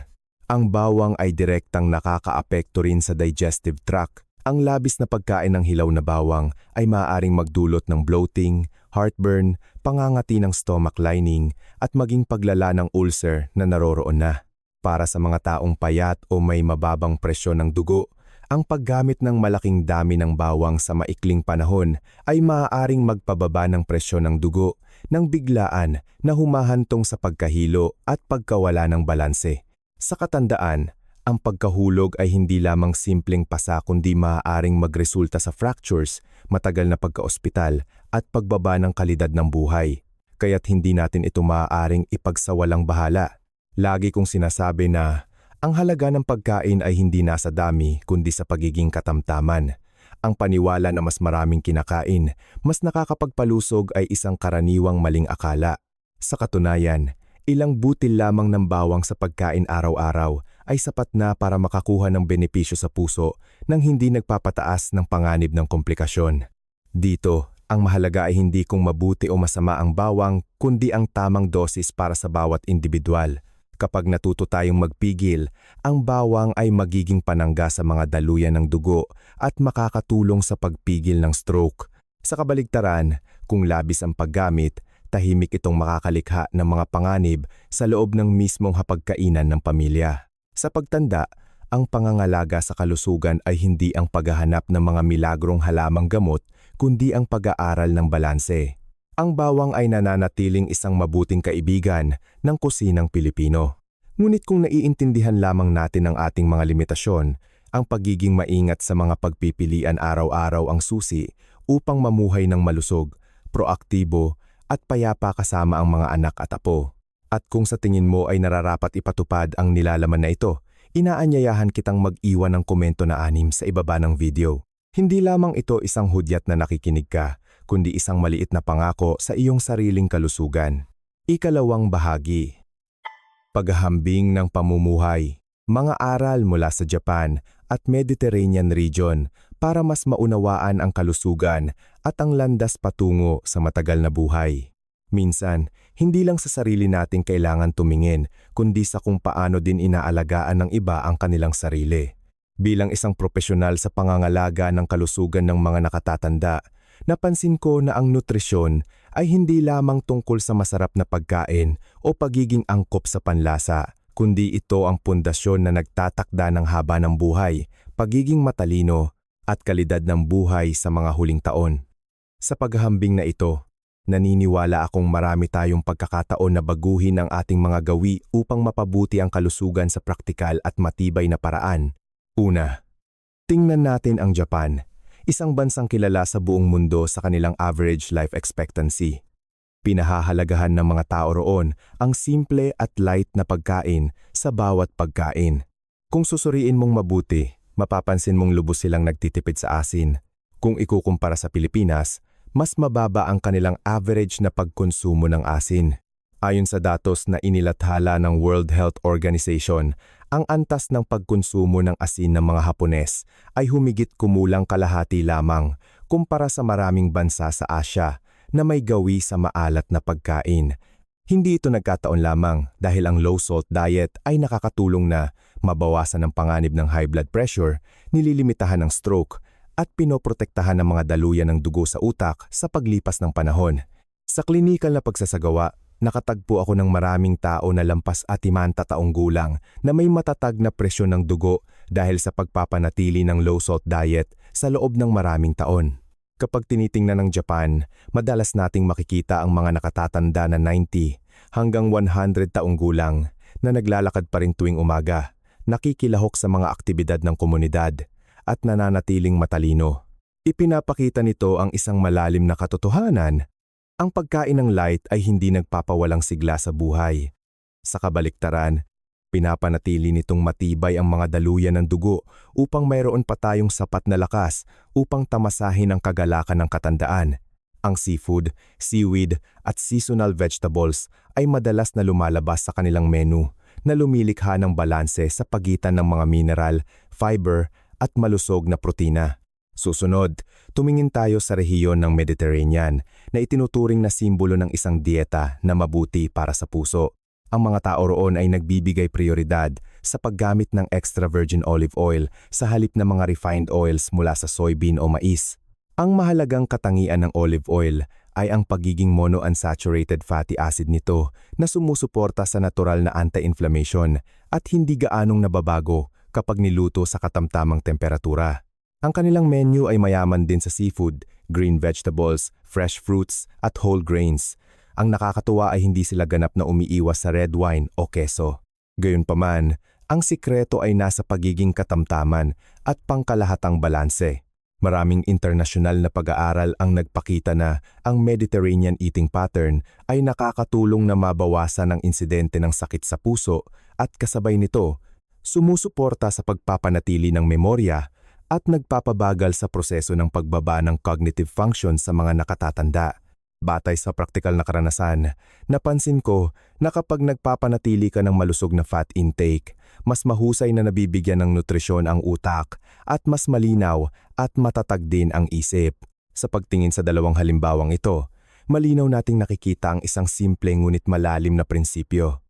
[SPEAKER 1] Ang bawang ay direktang nakakaapekto rin sa digestive tract. Ang labis na pagkain ng hilaw na bawang ay maaaring magdulot ng bloating, heartburn, pangangati ng stomach lining at maging paglala ng ulcer na naroroon na. Para sa mga taong payat o may mababang presyon ng dugo, ang paggamit ng malaking dami ng bawang sa maikling panahon ay maaaring magpababa ng presyon ng dugo nang biglaan na humahantong sa pagkahilo at pagkawala ng balanse. Sa katandaan, ang pagkahulog ay hindi lamang simpleng pasa kundi maaaring magresulta sa fractures, matagal na pagkaospital at pagbaba ng kalidad ng buhay. Kaya't hindi natin ito maaaring ipagsawalang bahala. Lagi kong sinasabi na ang halaga ng pagkain ay hindi nasa dami kundi sa pagiging katamtaman. Ang paniwala na mas maraming kinakain, mas nakakapagpalusog ay isang karaniwang maling akala. Sa katunayan, ilang butil lamang ng bawang sa pagkain araw-araw ay sapat na para makakuha ng benepisyo sa puso nang hindi nagpapataas ng panganib ng komplikasyon. Dito, ang mahalaga ay hindi kung mabuti o masama ang bawang kundi ang tamang dosis para sa bawat individual. Kapag natuto tayong magpigil, ang bawang ay magiging panangga sa mga daluyan ng dugo at makakatulong sa pagpigil ng stroke. Sa kabaligtaran, kung labis ang paggamit, tahimik itong makakalikha ng mga panganib sa loob ng mismong hapagkainan ng pamilya. Sa pagtanda, ang pangangalaga sa kalusugan ay hindi ang paghahanap ng mga milagrong halamang gamot, kundi ang pag-aaral ng balanse. Ang bawang ay nananatiling isang mabuting kaibigan ng kusinang Pilipino. Ngunit kung naiintindihan lamang natin ang ating mga limitasyon, ang pagiging maingat sa mga pagpipilian araw-araw ang susi upang mamuhay ng malusog, proaktibo, at payapa kasama ang mga anak at apo. At kung sa tingin mo ay nararapat ipatupad ang nilalaman na ito, inaanyayahan kitang mag-iwan ng komento na 6 sa ibaba ng video. Hindi lamang ito isang hudyat na nakikinig ka, kundi isang maliit na pangako sa iyong sariling kalusugan. Ikalawang bahagi. Paghahambing ng pamumuhay. Mga aral mula sa Japan at Mediterranean region para mas maunawaan ang kalusugan at ang landas patungo sa matagal na buhay. Minsan, hindi lang sa sarili natin kailangan tumingin, kundi sa kung paano din inaalagaan ng iba ang kanilang sarili. Bilang isang profesional sa pangangalaga ng kalusugan ng mga nakatatanda, napansin ko na ang nutrisyon ay hindi lamang tungkol sa masarap na pagkain o pagiging angkop sa panlasa, kundi ito ang pundasyon na nagtatakda ng haba ng buhay, pagiging matalino, at kalidad ng buhay sa mga huling taon. Sa paghahambing na ito, naniniwala akong marami tayong pagkakataon na baguhin ang ating mga gawi upang mapabuti ang kalusugan sa praktikal at matibay na paraan. Una, tingnan natin ang Japan, isang bansang kilala sa buong mundo sa kanilang average life expectancy. Pinahahalagahan ng mga tao roon ang simple at light na pagkain sa bawat pagkain. Kung susuriin mong mabuti, mapapansin mong lubos silang nagtitipid sa asin. Kung ikukumpara sa Pilipinas, mas mababa ang kanilang average na pagkonsumo ng asin. Ayon sa datos na inilathala ng World Health Organization, ang antas ng pagkonsumo ng asin ng mga Hapones ay humigit kumulang kalahati lamang kumpara sa maraming bansa sa Asya na may gawi sa maalat na pagkain. Hindi ito nagkataon lamang dahil ang low-salt diet ay nakakatulong na mabawasan ang panganib ng high blood pressure, nililimitahan ng stroke, at pinoprotektahan ng mga daluyan ng dugo sa utak sa paglipas ng panahon. Sa klinikal na pagsasagawa, nakatagpo ako ng maraming tao na lampas 50 taong gulang na may matatag na presyon ng dugo dahil sa pagpapanatili ng low-salt diet sa loob ng maraming taon. Kapag tinitingnan ng Japan, madalas nating makikita ang mga nakatatanda na 90 hanggang 100 taong gulang na naglalakad pa rin tuwing umaga, nakikilahok sa mga aktibidad ng komunidad at nananatiling matalino. Ipinapakita nito ang isang malalim na katotohanan. Ang pagkain ng light ay hindi nagpapawalang sigla sa buhay. Sa kabaliktaran, pinapanatili nitong matibay ang mga daluyan ng dugo upang mayroon pa tayong sapat na lakas upang tamasahin ang kagalakan ng katandaan. Ang seafood, seaweed at seasonal vegetables ay madalas na lumalabas sa kanilang menu na lumilikha ng balanse sa pagitan ng mga mineral, fiber at malusog na protina. Susunod, tumingin tayo sa rehiyon ng Mediterranean na itinuturing na simbolo ng isang dieta na mabuti para sa puso. Ang mga tao roon ay nagbibigay prioridad sa paggamit ng extra virgin olive oil sa halip ng mga refined oils mula sa soybean o mais. Ang mahalagang katangian ng olive oil ay ang pagiging monounsaturated fatty acid nito na sumusuporta sa natural na anti-inflammation at hindi gaanong nababago kapag niluto sa katamtamang temperatura. Ang kanilang menu ay mayaman din sa seafood, green vegetables, fresh fruits at whole grains. Ang nakakatuwa ay hindi sila ganap na umiiwas sa red wine o keso. Gayunpaman, ang sikreto ay nasa pagiging katamtaman at pangkalahatang balanse. Maraming internasyonal na pag-aaral ang nagpakita na ang Mediterranean eating pattern ay nakakatulong na mabawasan ang insidente ng sakit sa puso at kasabay nito, sumusuporta sa pagpapanatili ng memorya at nagpapabagal sa proseso ng pagbaba ng cognitive function sa mga nakatatanda. Batay sa praktikal na karanasan, napansin ko na kapag nagpapanatili ka ng malusog na fat intake, mas mahusay na nabibigyan ng nutrisyon ang utak at mas malinaw at matatag din ang isip. Sa pagtingin sa dalawang halimbawang ito, malinaw nating nakikita ang isang simple ngunit malalim na prinsipyo.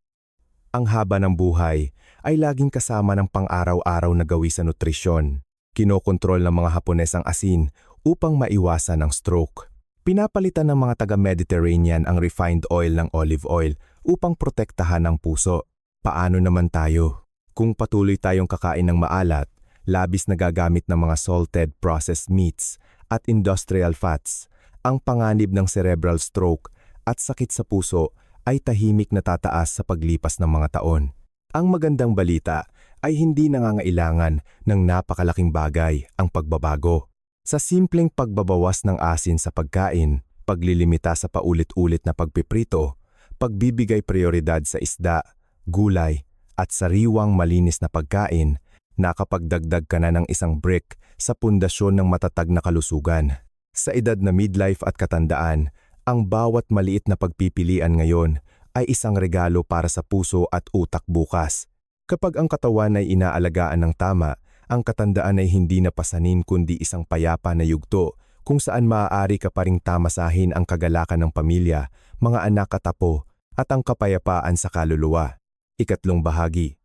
[SPEAKER 1] Ang haba ng buhay ay laging kasama ng pang-araw-araw na gawi sa nutrisyon. Kinokontrol ng mga Hapones ang asin upang maiwasan ang stroke. Pinapalitan ng mga taga-Mediterranean ang refined oil ng olive oil upang protektahan ang puso. Paano naman tayo? Kung patuloy tayong kakain ng maalat, labis na gagamit ng mga salted processed meats at industrial fats, ang panganib ng cerebral stroke at sakit sa puso ay tahimik na tataas sa paglipas ng mga taon. Ang magandang balita ay hindi nangangailangan ng napakalaking bagay ang pagbabago. Sa simpleng pagbabawas ng asin sa pagkain, paglilimita sa paulit-ulit na pagpiprito, pagbibigay prioridad sa isda, gulay, at sariwang malinis na pagkain, nakapagdagdag ka na ng isang brick sa pundasyon ng matatag na kalusugan. Sa edad na midlife at katandaan, ang bawat maliit na pagpipilian ngayon ay isang regalo para sa puso at utak bukas. Kapag ang katawan ay inaalagaan ng tama, ang katandaan ay hindi na pasanin kundi isang payapa na yugto kung saan maaari ka pa ring tamasahin ang kagalakan ng pamilya, mga anak at apo, at ang kapayapaan sa kaluluwa. Ikatlong bahagi,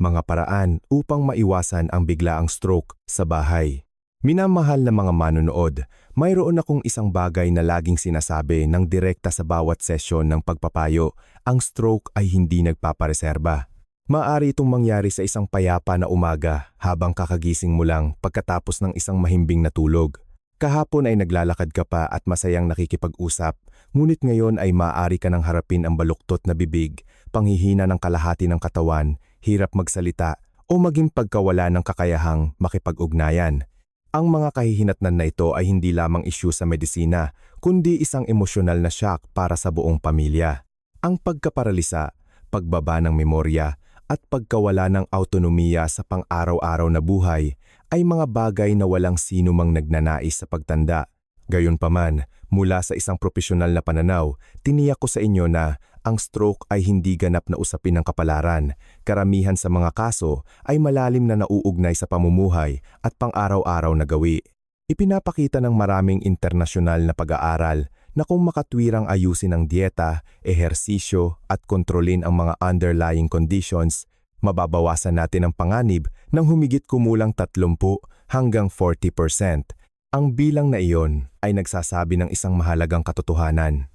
[SPEAKER 1] mga paraan upang maiwasan ang biglaang stroke sa bahay. Minamahal na mga manonood, mayroon akong isang bagay na laging sinasabi ng direkta sa bawat sesyon ng pagpapayo, ang stroke ay hindi nagpapareserba. Maaari itong mangyari sa isang payapa na umaga habang kakagising mo lang pagkatapos ng isang mahimbing na tulog. Kahapon ay naglalakad ka pa at masayang nakikipag-usap, ngunit ngayon ay maaari ka nang harapin ang baluktot na bibig, panghihina ng kalahati ng katawan, hirap magsalita o maging pagkawala ng kakayahang makipag-ugnayan. Ang mga kahihinatnan na ito ay hindi lamang isyu sa medisina, kundi isang emosyonal na shock para sa buong pamilya. Ang pagkaparalisa, pagbaba ng memorya, at pagkawala ng autonomiya sa pang-araw-araw na buhay ay mga bagay na walang sino mang nagnanais sa pagtanda. Gayunpaman, mula sa isang propesyonal na pananaw, tiniyak ko sa inyo na ang stroke ay hindi ganap na usapin ng kapalaran. Karamihan sa mga kaso ay malalim na nauugnay sa pamumuhay at pang-araw-araw na gawi. Ipinapakita ng maraming internasyonal na pag-aaral na kung makatwirang ayusin ang dieta, ehersisyo at kontrolin ang mga underlying conditions, mababawasan natin ang panganib ng humigit kumulang 30 hanggang 40%. Ang bilang na iyon ay nagsasabi ng isang mahalagang katotohanan.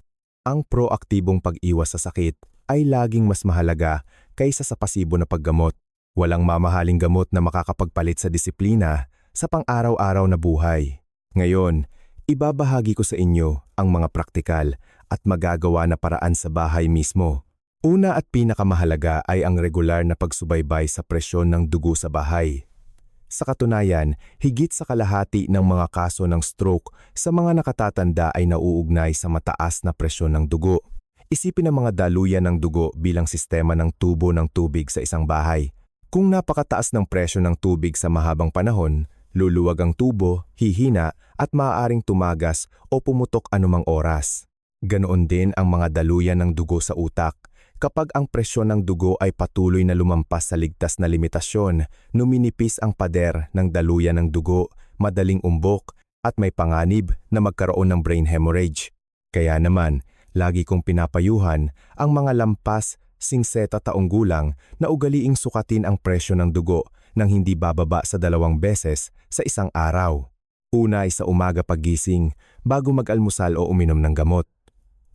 [SPEAKER 1] Ang proaktibong pag-iwas sa sakit ay laging mas mahalaga kaysa sa pasibo na paggamot. Walang mamahaling gamot na makakapagpalit sa disiplina sa pang-araw-araw na buhay. Ngayon, Ibabahagi ko sa inyo ang mga praktikal at magagawa na paraan sa bahay mismo. Una at pinakamahalaga ay ang regular na pagsubaybay sa presyon ng dugo sa bahay. Sa katunayan, higit sa kalahati ng mga kaso ng stroke sa mga nakatatanda ay nauugnay sa mataas na presyon ng dugo. Isipin ang mga daluyan ng dugo bilang sistema ng tubo ng tubig sa isang bahay. Kung napakataas ng presyo ng tubig sa mahabang panahon, luluwag ang tubo, hihina at maaaring tumagas o pumutok anumang oras. Ganoon din ang mga daluyan ng dugo sa utak. Kapag ang presyon ng dugo ay patuloy na lumampas sa ligtas na limitasyon, numinipis ang pader ng daluyan ng dugo, madaling umbok at may panganib na magkaroon ng brain hemorrhage. Kaya naman, lagi kong pinapayuhan ang mga lampas 60 taong gulang na ugaliing sukatin ang presyo ng dugo nang hindi bababa sa 2 beses sa isang araw. Una ay sa umaga paggising bago mag-almusal o uminom ng gamot.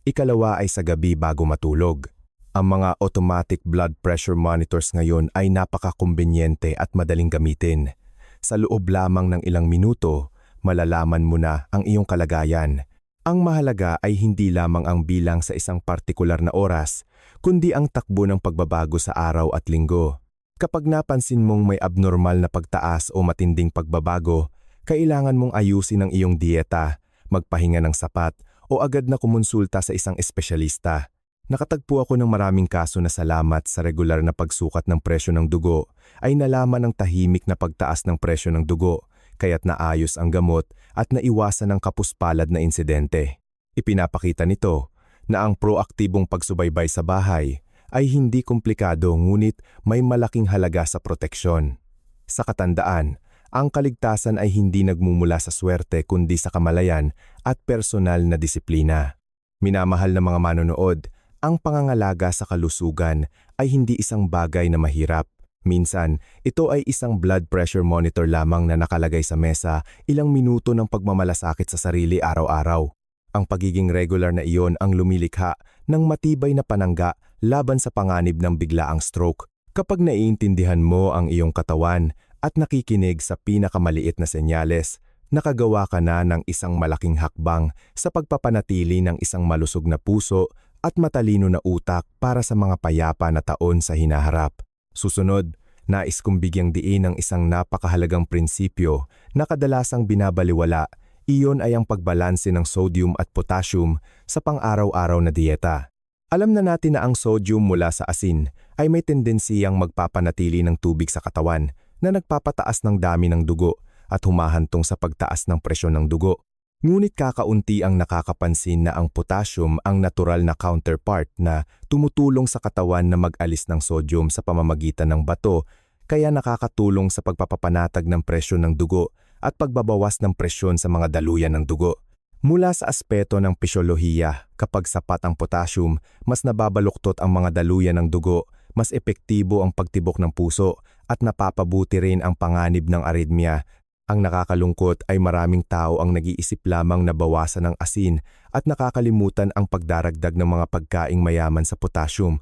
[SPEAKER 1] Ikalawa ay sa gabi bago matulog. Ang mga automatic blood pressure monitors ngayon ay napakakumbinyente at madaling gamitin. Sa loob lamang ng ilang minuto, malalaman mo na ang iyong kalagayan. Ang mahalaga ay hindi lamang ang bilang sa isang partikular na oras, kundi ang takbo ng pagbabago sa araw at linggo. Kapag napansin mong may abnormal na pagtaas o matinding pagbabago, kailangan mong ayusin ang iyong dieta, magpahinga ng sapat o agad na kumonsulta sa isang espesyalista. Nakatagpo ako ng maraming kaso na salamat sa regular na pagsukat ng presyo ng dugo ay nalaman ang tahimik na pagtaas ng presyo ng dugo, kaya't naayos ang gamot at naiwasan ang kapuspalad na insidente. Ipinapakita nito na ang proaktibong pagsubaybay sa bahay ay hindi komplikado ngunit may malaking halaga sa proteksyon. Sa katandaan, ang kaligtasan ay hindi nagmumula sa swerte kundi sa kamalayan at personal na disiplina. Minamahal na mga manonood, ang pangangalaga sa kalusugan ay hindi isang bagay na mahirap. Minsan, ito ay isang blood pressure monitor lamang na nakalagay sa mesa, ilang minuto ng pagmamalasakit sa sarili araw-araw. Ang pagiging regular na iyon ang lumilikha ng matibay na panangga laban sa panganib ng biglaang stroke. Kapag naiintindihan mo ang iyong katawan at nakikinig sa pinakamaliit na senyales, nakagawa ka na ng isang malaking hakbang sa pagpapanatili ng isang malusog na puso at matalino na utak para sa mga payapa na taon sa hinaharap. Susunod, nais kong bigyang diin ang isang napakahalagang prinsipyo na kadalasang binabaliwala. Iyon ay ang pagbalanse ng sodium at potassium sa pang-araw-araw na dieta. Alam na natin na ang sodium mula sa asin ay may tendensiyang magpapanatili ng tubig sa katawan na nagpapataas ng dami ng dugo at humahantong sa pagtaas ng presyon ng dugo. Ngunit kakaunti ang nakakapansin na ang potassium ang natural na counterpart na tumutulong sa katawan na mag-alis ng sodium sa pamamagitan ng bato, kaya nakakatulong sa pagpapapanatag ng presyon ng dugo at pagbabawas ng presyon sa mga daluyan ng dugo. Mula sa aspeto ng pisyolohiya, kapag sapat ang potassium, mas nababaluktot ang mga daluyan ng dugo, mas epektibo ang pagtibok ng puso at napapabuti rin ang panganib ng arrhythmia. Ang nakakalungkot ay maraming tao ang nag-iisip lamang na bawasan ng asin at nakakalimutan ang pagdaragdag ng mga pagkaing mayaman sa potassium.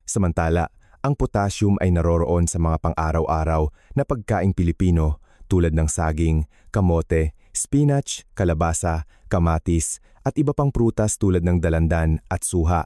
[SPEAKER 1] Samantala, ang potassium ay naroroon sa mga pang-araw-araw na pagkaing Pilipino tulad ng saging, kamote, spinach, kalabasa, kamatis at iba pang prutas tulad ng dalandan at suha.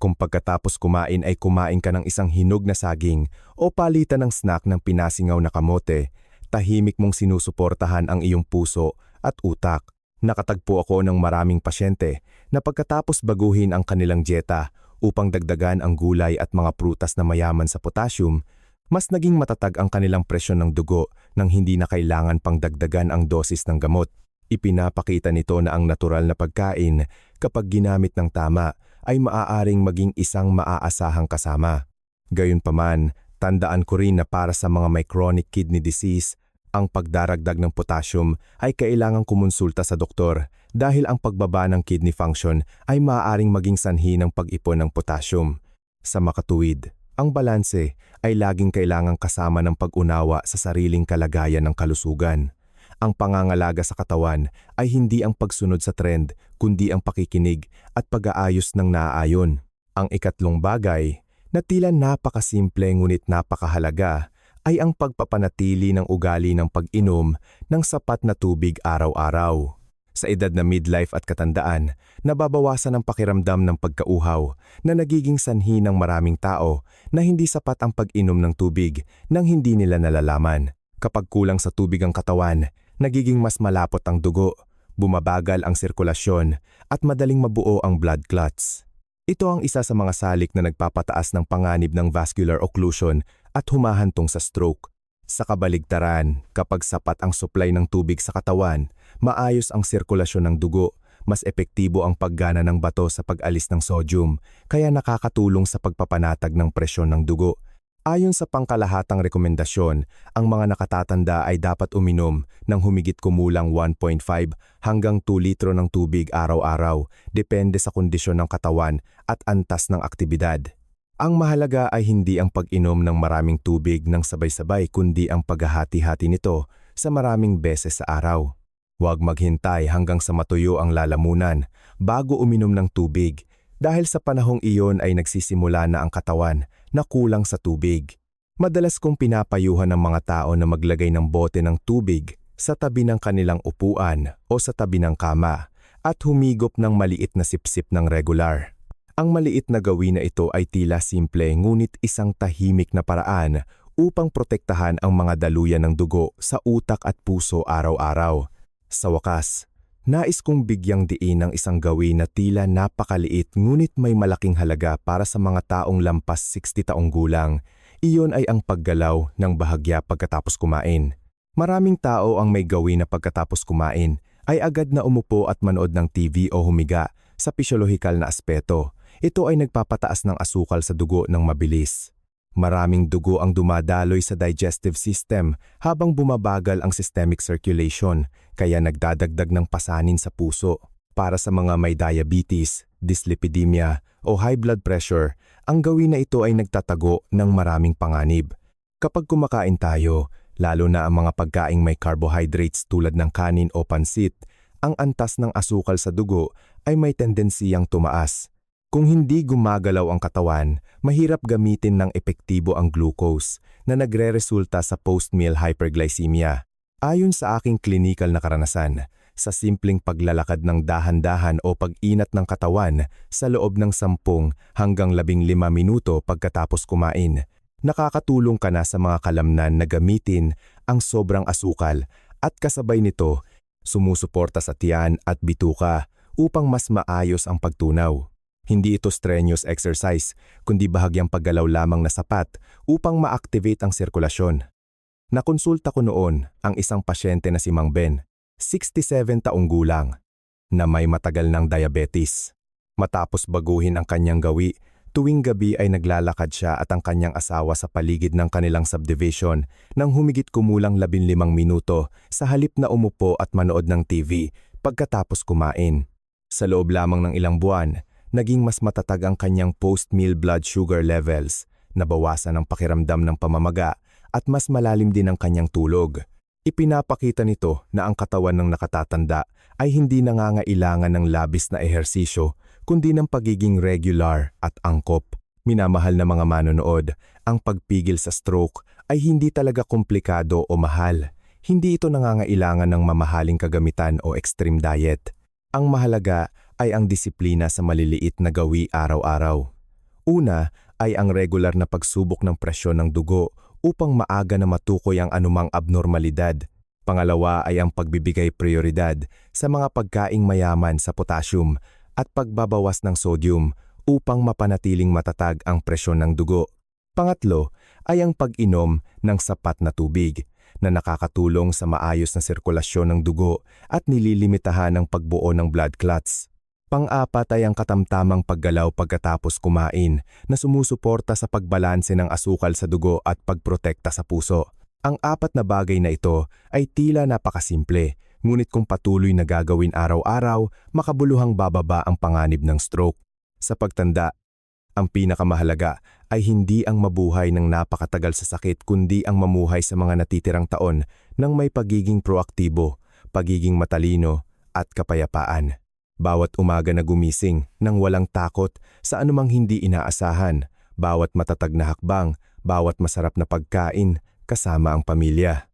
[SPEAKER 1] Kung pagkatapos kumain ay kumain ka ng isang hinog na saging o palitan ng snack ng pinasingaw na kamote, tahimik mong sinusuportahan ang iyong puso at utak. Nakatagpo ako ng maraming pasyente na pagkatapos baguhin ang kanilang dieta upang dagdagan ang gulay at mga prutas na mayaman sa potassium, mas naging matatag ang kanilang presyon ng dugo nang hindi na kailangan pang dagdagan ang dosis ng gamot. Ipinapakita nito na ang natural na pagkain, kapag ginamit ng tama, ay maaaring maging isang maaasahang kasama. Gayunpaman, tandaan ko rin na para sa mga may chronic kidney disease, ang pagdaragdag ng potassium ay kailangang kumonsulta sa doktor dahil ang pagbaba ng kidney function ay maaaring maging sanhi ng pag-ipon ng potassium. Sa makatuwid, ang balanse ay laging kailangang kasama ng pag-unawa sa sariling kalagayan ng kalusugan. Ang pangangalaga sa katawan ay hindi ang pagsunod sa trend, kundi ang pakikinig at pag-aayos ng naaayon. Ang ikatlong bagay, na tila napakasimple ngunit napakahalaga, ay ang pagpapanatili ng ugali ng pag-inom ng sapat na tubig araw-araw. Sa edad na midlife at katandaan, nababawasan ang pakiramdam ng pagkauhaw na nagiging sanhi ng maraming tao na hindi sapat ang pag-inom ng tubig nang hindi nila nalalaman. Kapag kulang sa tubig ang katawan, nagiging mas malapot ang dugo, bumabagal ang sirkulasyon at madaling mabuo ang blood clots. Ito ang isa sa mga salik na nagpapataas ng panganib ng vascular occlusion at humahantong sa stroke. Sa kabaligtaran, kapag sapat ang supply ng tubig sa katawan, maayos ang sirkulasyon ng dugo, mas epektibo ang paggana ng bato sa pag-alis ng sodium, kaya nakakatulong sa pagpapanatag ng presyon ng dugo. Ayon sa pangkalahatang rekomendasyon, ang mga nakatatanda ay dapat uminom ng humigit kumulang 1.5 hanggang 2 litro ng tubig araw-araw, depende sa kondisyon ng katawan at antas ng aktibidad. Ang mahalaga ay hindi ang pag-inom ng maraming tubig ng sabay-sabay kundi ang paghahati-hati nito sa maraming beses sa araw. Huwag maghintay hanggang sa matuyo ang lalamunan bago uminom ng tubig dahil sa panahong iyon ay nagsisimula na ang katawan na kulang sa tubig. Madalas kong pinapayuhan ng mga tao na maglagay ng bote ng tubig sa tabi ng kanilang upuan o sa tabi ng kama at humigop ng maliit na sipsip ng regular. Ang maliit na gawin na ito ay tila simple ngunit isang tahimik na paraan upang protektahan ang mga daluyan ng dugo sa utak at puso araw-araw. Sa wakas, nais kong bigyang diin ang isang gawin na tila napakaliit ngunit may malaking halaga para sa mga taong lampas 60 taong gulang. Iyon ay ang paggalaw ng bahagya pagkatapos kumain. Maraming tao ang may gawin na pagkatapos kumain ay agad na umupo at manood ng TV o humiga sa pisyolohikal na aspeto. Ito ay nagpapataas ng asukal sa dugo ng mabilis. Maraming dugo ang dumadaloy sa digestive system habang bumabagal ang systemic circulation, kaya nagdadagdag ng pasanin sa puso. Para sa mga may diabetes, dyslipidemia o high blood pressure, ang gawin na ito ay nagtatago ng maraming panganib. Kapag kumakain tayo, lalo na ang mga pagkaing may carbohydrates tulad ng kanin o pansit, ang antas ng asukal sa dugo ay may tendensiyang tumaas. Kung hindi gumagalaw ang katawan, mahirap gamitin ng epektibo ang glucose na nagre-resulta sa post-meal hyperglycemia. Ayon sa aking klinikal na karanasan, sa simpleng paglalakad ng dahan-dahan o pag-inat ng katawan sa loob ng 10 hanggang 15 minuto pagkatapos kumain, nakakatulong ka na sa mga kalamnan na gamitin ang sobrang asukal at kasabay nito, sumusuporta sa tiyan at bituka upang mas maayos ang pagtunaw. Hindi ito strenuous exercise, kundi bahagyang paggalaw lamang na sapat upang ma-activate ang sirkulasyon. Nakonsulta ko noon ang isang pasyente na si Mang Ben, 67 taong gulang, na may matagal ng diabetes. Matapos baguhin ang kanyang gawi, tuwing gabi ay naglalakad siya at ang kanyang asawa sa paligid ng kanilang subdivision nang humigit kumulang 15 minuto sa halip na umupo at manood ng TV pagkatapos kumain. Sa loob lamang ng ilang buwan, naging mas matatag ang kanyang post-meal blood sugar levels, nabawasan ang pakiramdam ng pamamaga at mas malalim din ang kanyang tulog. Ipinapakita nito na ang katawan ng nakatatanda ay hindi nangangailangan ng labis na ehersisyo kundi ng pagiging regular at angkop. Minamahal na mga manonood, ang pagpigil sa stroke ay hindi talaga komplikado o mahal. Hindi ito nangangailangan ng mamahaling kagamitan o extreme diet. Ang mahalaga ay ang disiplina sa maliliit na gawi araw-araw. Una ay ang regular na pagsubok ng presyon ng dugo upang maaga na matukoy ang anumang abnormalidad. Pangalawa ay ang pagbibigay prioridad sa mga pagkaing mayaman sa potassium at pagbabawas ng sodium upang mapanatiling matatag ang presyon ng dugo. Pangatlo ay ang pag-inom ng sapat na tubig na nakakatulong sa maayos na sirkulasyon ng dugo at nililimitahan ang pagbuo ng blood clots. Pang-apat ay ang katamtamang paggalaw pagkatapos kumain na sumusuporta sa pagbalanse ng asukal sa dugo at pagprotekta sa puso. Ang apat na bagay na ito ay tila napakasimple, ngunit kung patuloy na gagawin araw-araw, makabuluhang bababa ang panganib ng stroke. Sa pagtanda, ang pinakamahalaga ay hindi ang mabuhay ng napakatagal sa sakit kundi ang mamuhay sa mga natitirang taon ng may pagiging proaktibo, pagiging matalino at kapayapaan. Bawat umaga na gumising nang walang takot sa anumang hindi inaasahan, bawat matatag na hakbang, bawat masarap na pagkain kasama ang pamilya.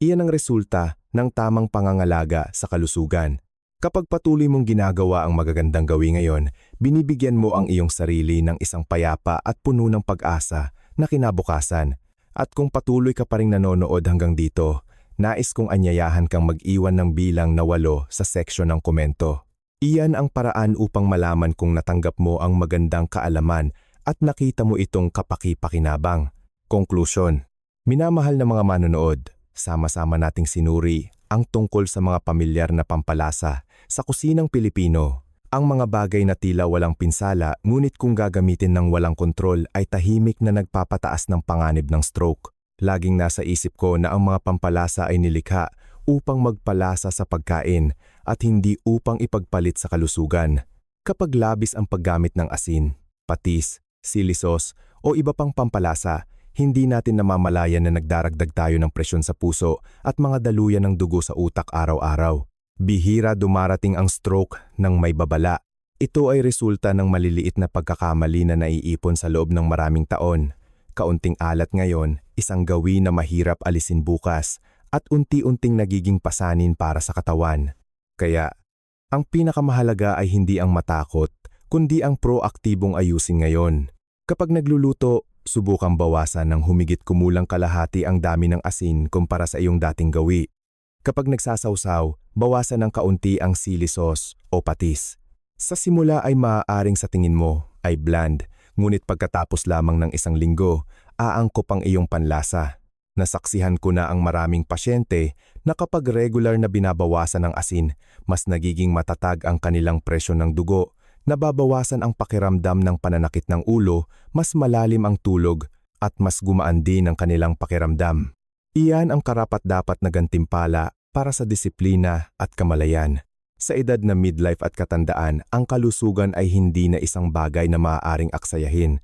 [SPEAKER 1] Iyan ang resulta ng tamang pangangalaga sa kalusugan. Kapag patuloy mong ginagawa ang magagandang gawin ngayon, binibigyan mo ang iyong sarili ng isang payapa at puno ng pag-asa na kinabukasan. At kung patuloy ka pa ring nanonood hanggang dito, nais kong anyayahan kang mag-iwan ng bilang na 8 sa seksyon ng komento. Iyan ang paraan upang malaman kung natanggap mo ang magandang kaalaman at nakita mo itong kapaki-pakinabang. Konklusyon. Minamahal na mga manonood, sama-sama nating sinuri ang tungkol sa mga pamilyar na pampalasa sa kusinang Pilipino. Ang mga bagay na tila walang pinsala ngunit kung gagamitin ng walang kontrol ay tahimik na nagpapataas ng panganib ng stroke. Laging nasa isip ko na ang mga pampalasa ay nilikha upang magpalasa sa pagkain at hindi upang ipagpalit sa kalusugan. Kapag labis ang paggamit ng asin, patis, sili sauce o iba pang pampalasa, hindi natin namamalayan na nagdaragdag tayo ng presyon sa puso at mga daluyan ng dugo sa utak araw-araw. Bihira dumarating ang stroke ng may babala. Ito ay resulta ng maliliit na pagkakamali na naiipon sa loob ng maraming taon. Kaunting alat ngayon, isang gawin na mahirap alisin bukas at unti-unting nagiging pasanin para sa katawan. Kaya, ang pinakamahalaga ay hindi ang matakot, kundi ang proaktibong ayusin ngayon. Kapag nagluluto, subukang bawasan ng humigit kumulang kalahati ang dami ng asin kumpara sa iyong dating gawi. Kapag nagsasawsaw, bawasan ng kaunti ang sili sauce o patis. Sa simula ay maaaring sa tingin mo ay bland, ngunit pagkatapos lamang ng isang linggo, aangkop ang iyong panlasa. Nasaksihan ko na ang maraming pasyente na kapag regular na binabawasan ng asin, mas nagiging matatag ang kanilang presyon ng dugo, nababawasan ang pakiramdam ng pananakit ng ulo, mas malalim ang tulog, at mas gumaan din ang kanilang pakiramdam. Iyan ang karapat-dapat na gantimpala para sa disiplina at kamalayan. Sa edad na midlife at katandaan, ang kalusugan ay hindi na isang bagay na maaaring aksayahin.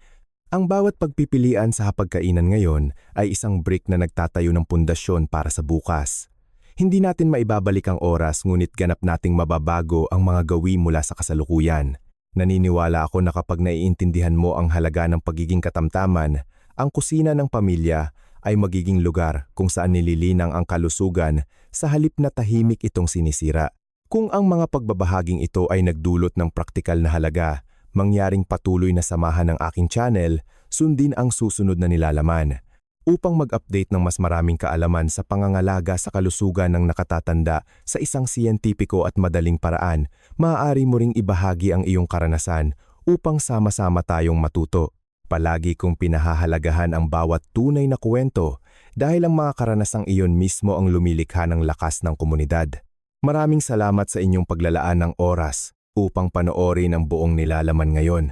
[SPEAKER 1] Ang bawat pagpipilian sa hapagkainan ngayon ay isang brick na nagtatayo ng pundasyon para sa bukas. Hindi natin maibabalik ang oras ngunit ganap nating mababago ang mga gawi mula sa kasalukuyan. Naniniwala ako na kapag naiintindihan mo ang halaga ng pagiging katamtaman, ang kusina ng pamilya ay magiging lugar kung saan nililinang ang kalusugan sa halip na tahimik itong sinisira. Kung ang mga pagbabahaging ito ay nagdulot ng praktikal na halaga, mangyaring patuloy na samahan ng aking channel, sundin ang susunod na nilalaman. Upang mag-update ng mas maraming kaalaman sa pangangalaga sa kalusugan ng nakatatanda sa isang siyentipiko at madaling paraan, maaari mo ring ibahagi ang iyong karanasan upang sama-sama tayong matuto. Palagi kong pinahahalagahan ang bawat tunay na kwento dahil ang mga karanasang iyon mismo ang lumilikha ng lakas ng komunidad. Maraming salamat sa inyong paglalaan ng oras upang panoorin ang buong nilalaman ngayon.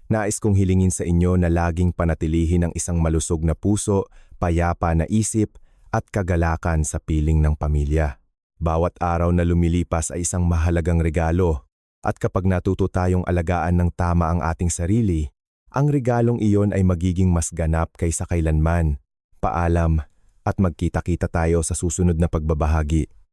[SPEAKER 1] Nais kong hilingin sa inyo na laging panatilihin ang isang malusog na puso, payapa na isip at kagalakan sa piling ng pamilya. Bawat araw na lumilipas ay isang mahalagang regalo at kapag natuto tayong alagaan ng tama ang ating sarili, ang regalong iyon ay magiging mas ganap kaysa kailanman. Paalam at magkita-kita tayo sa susunod na pagbabahagi.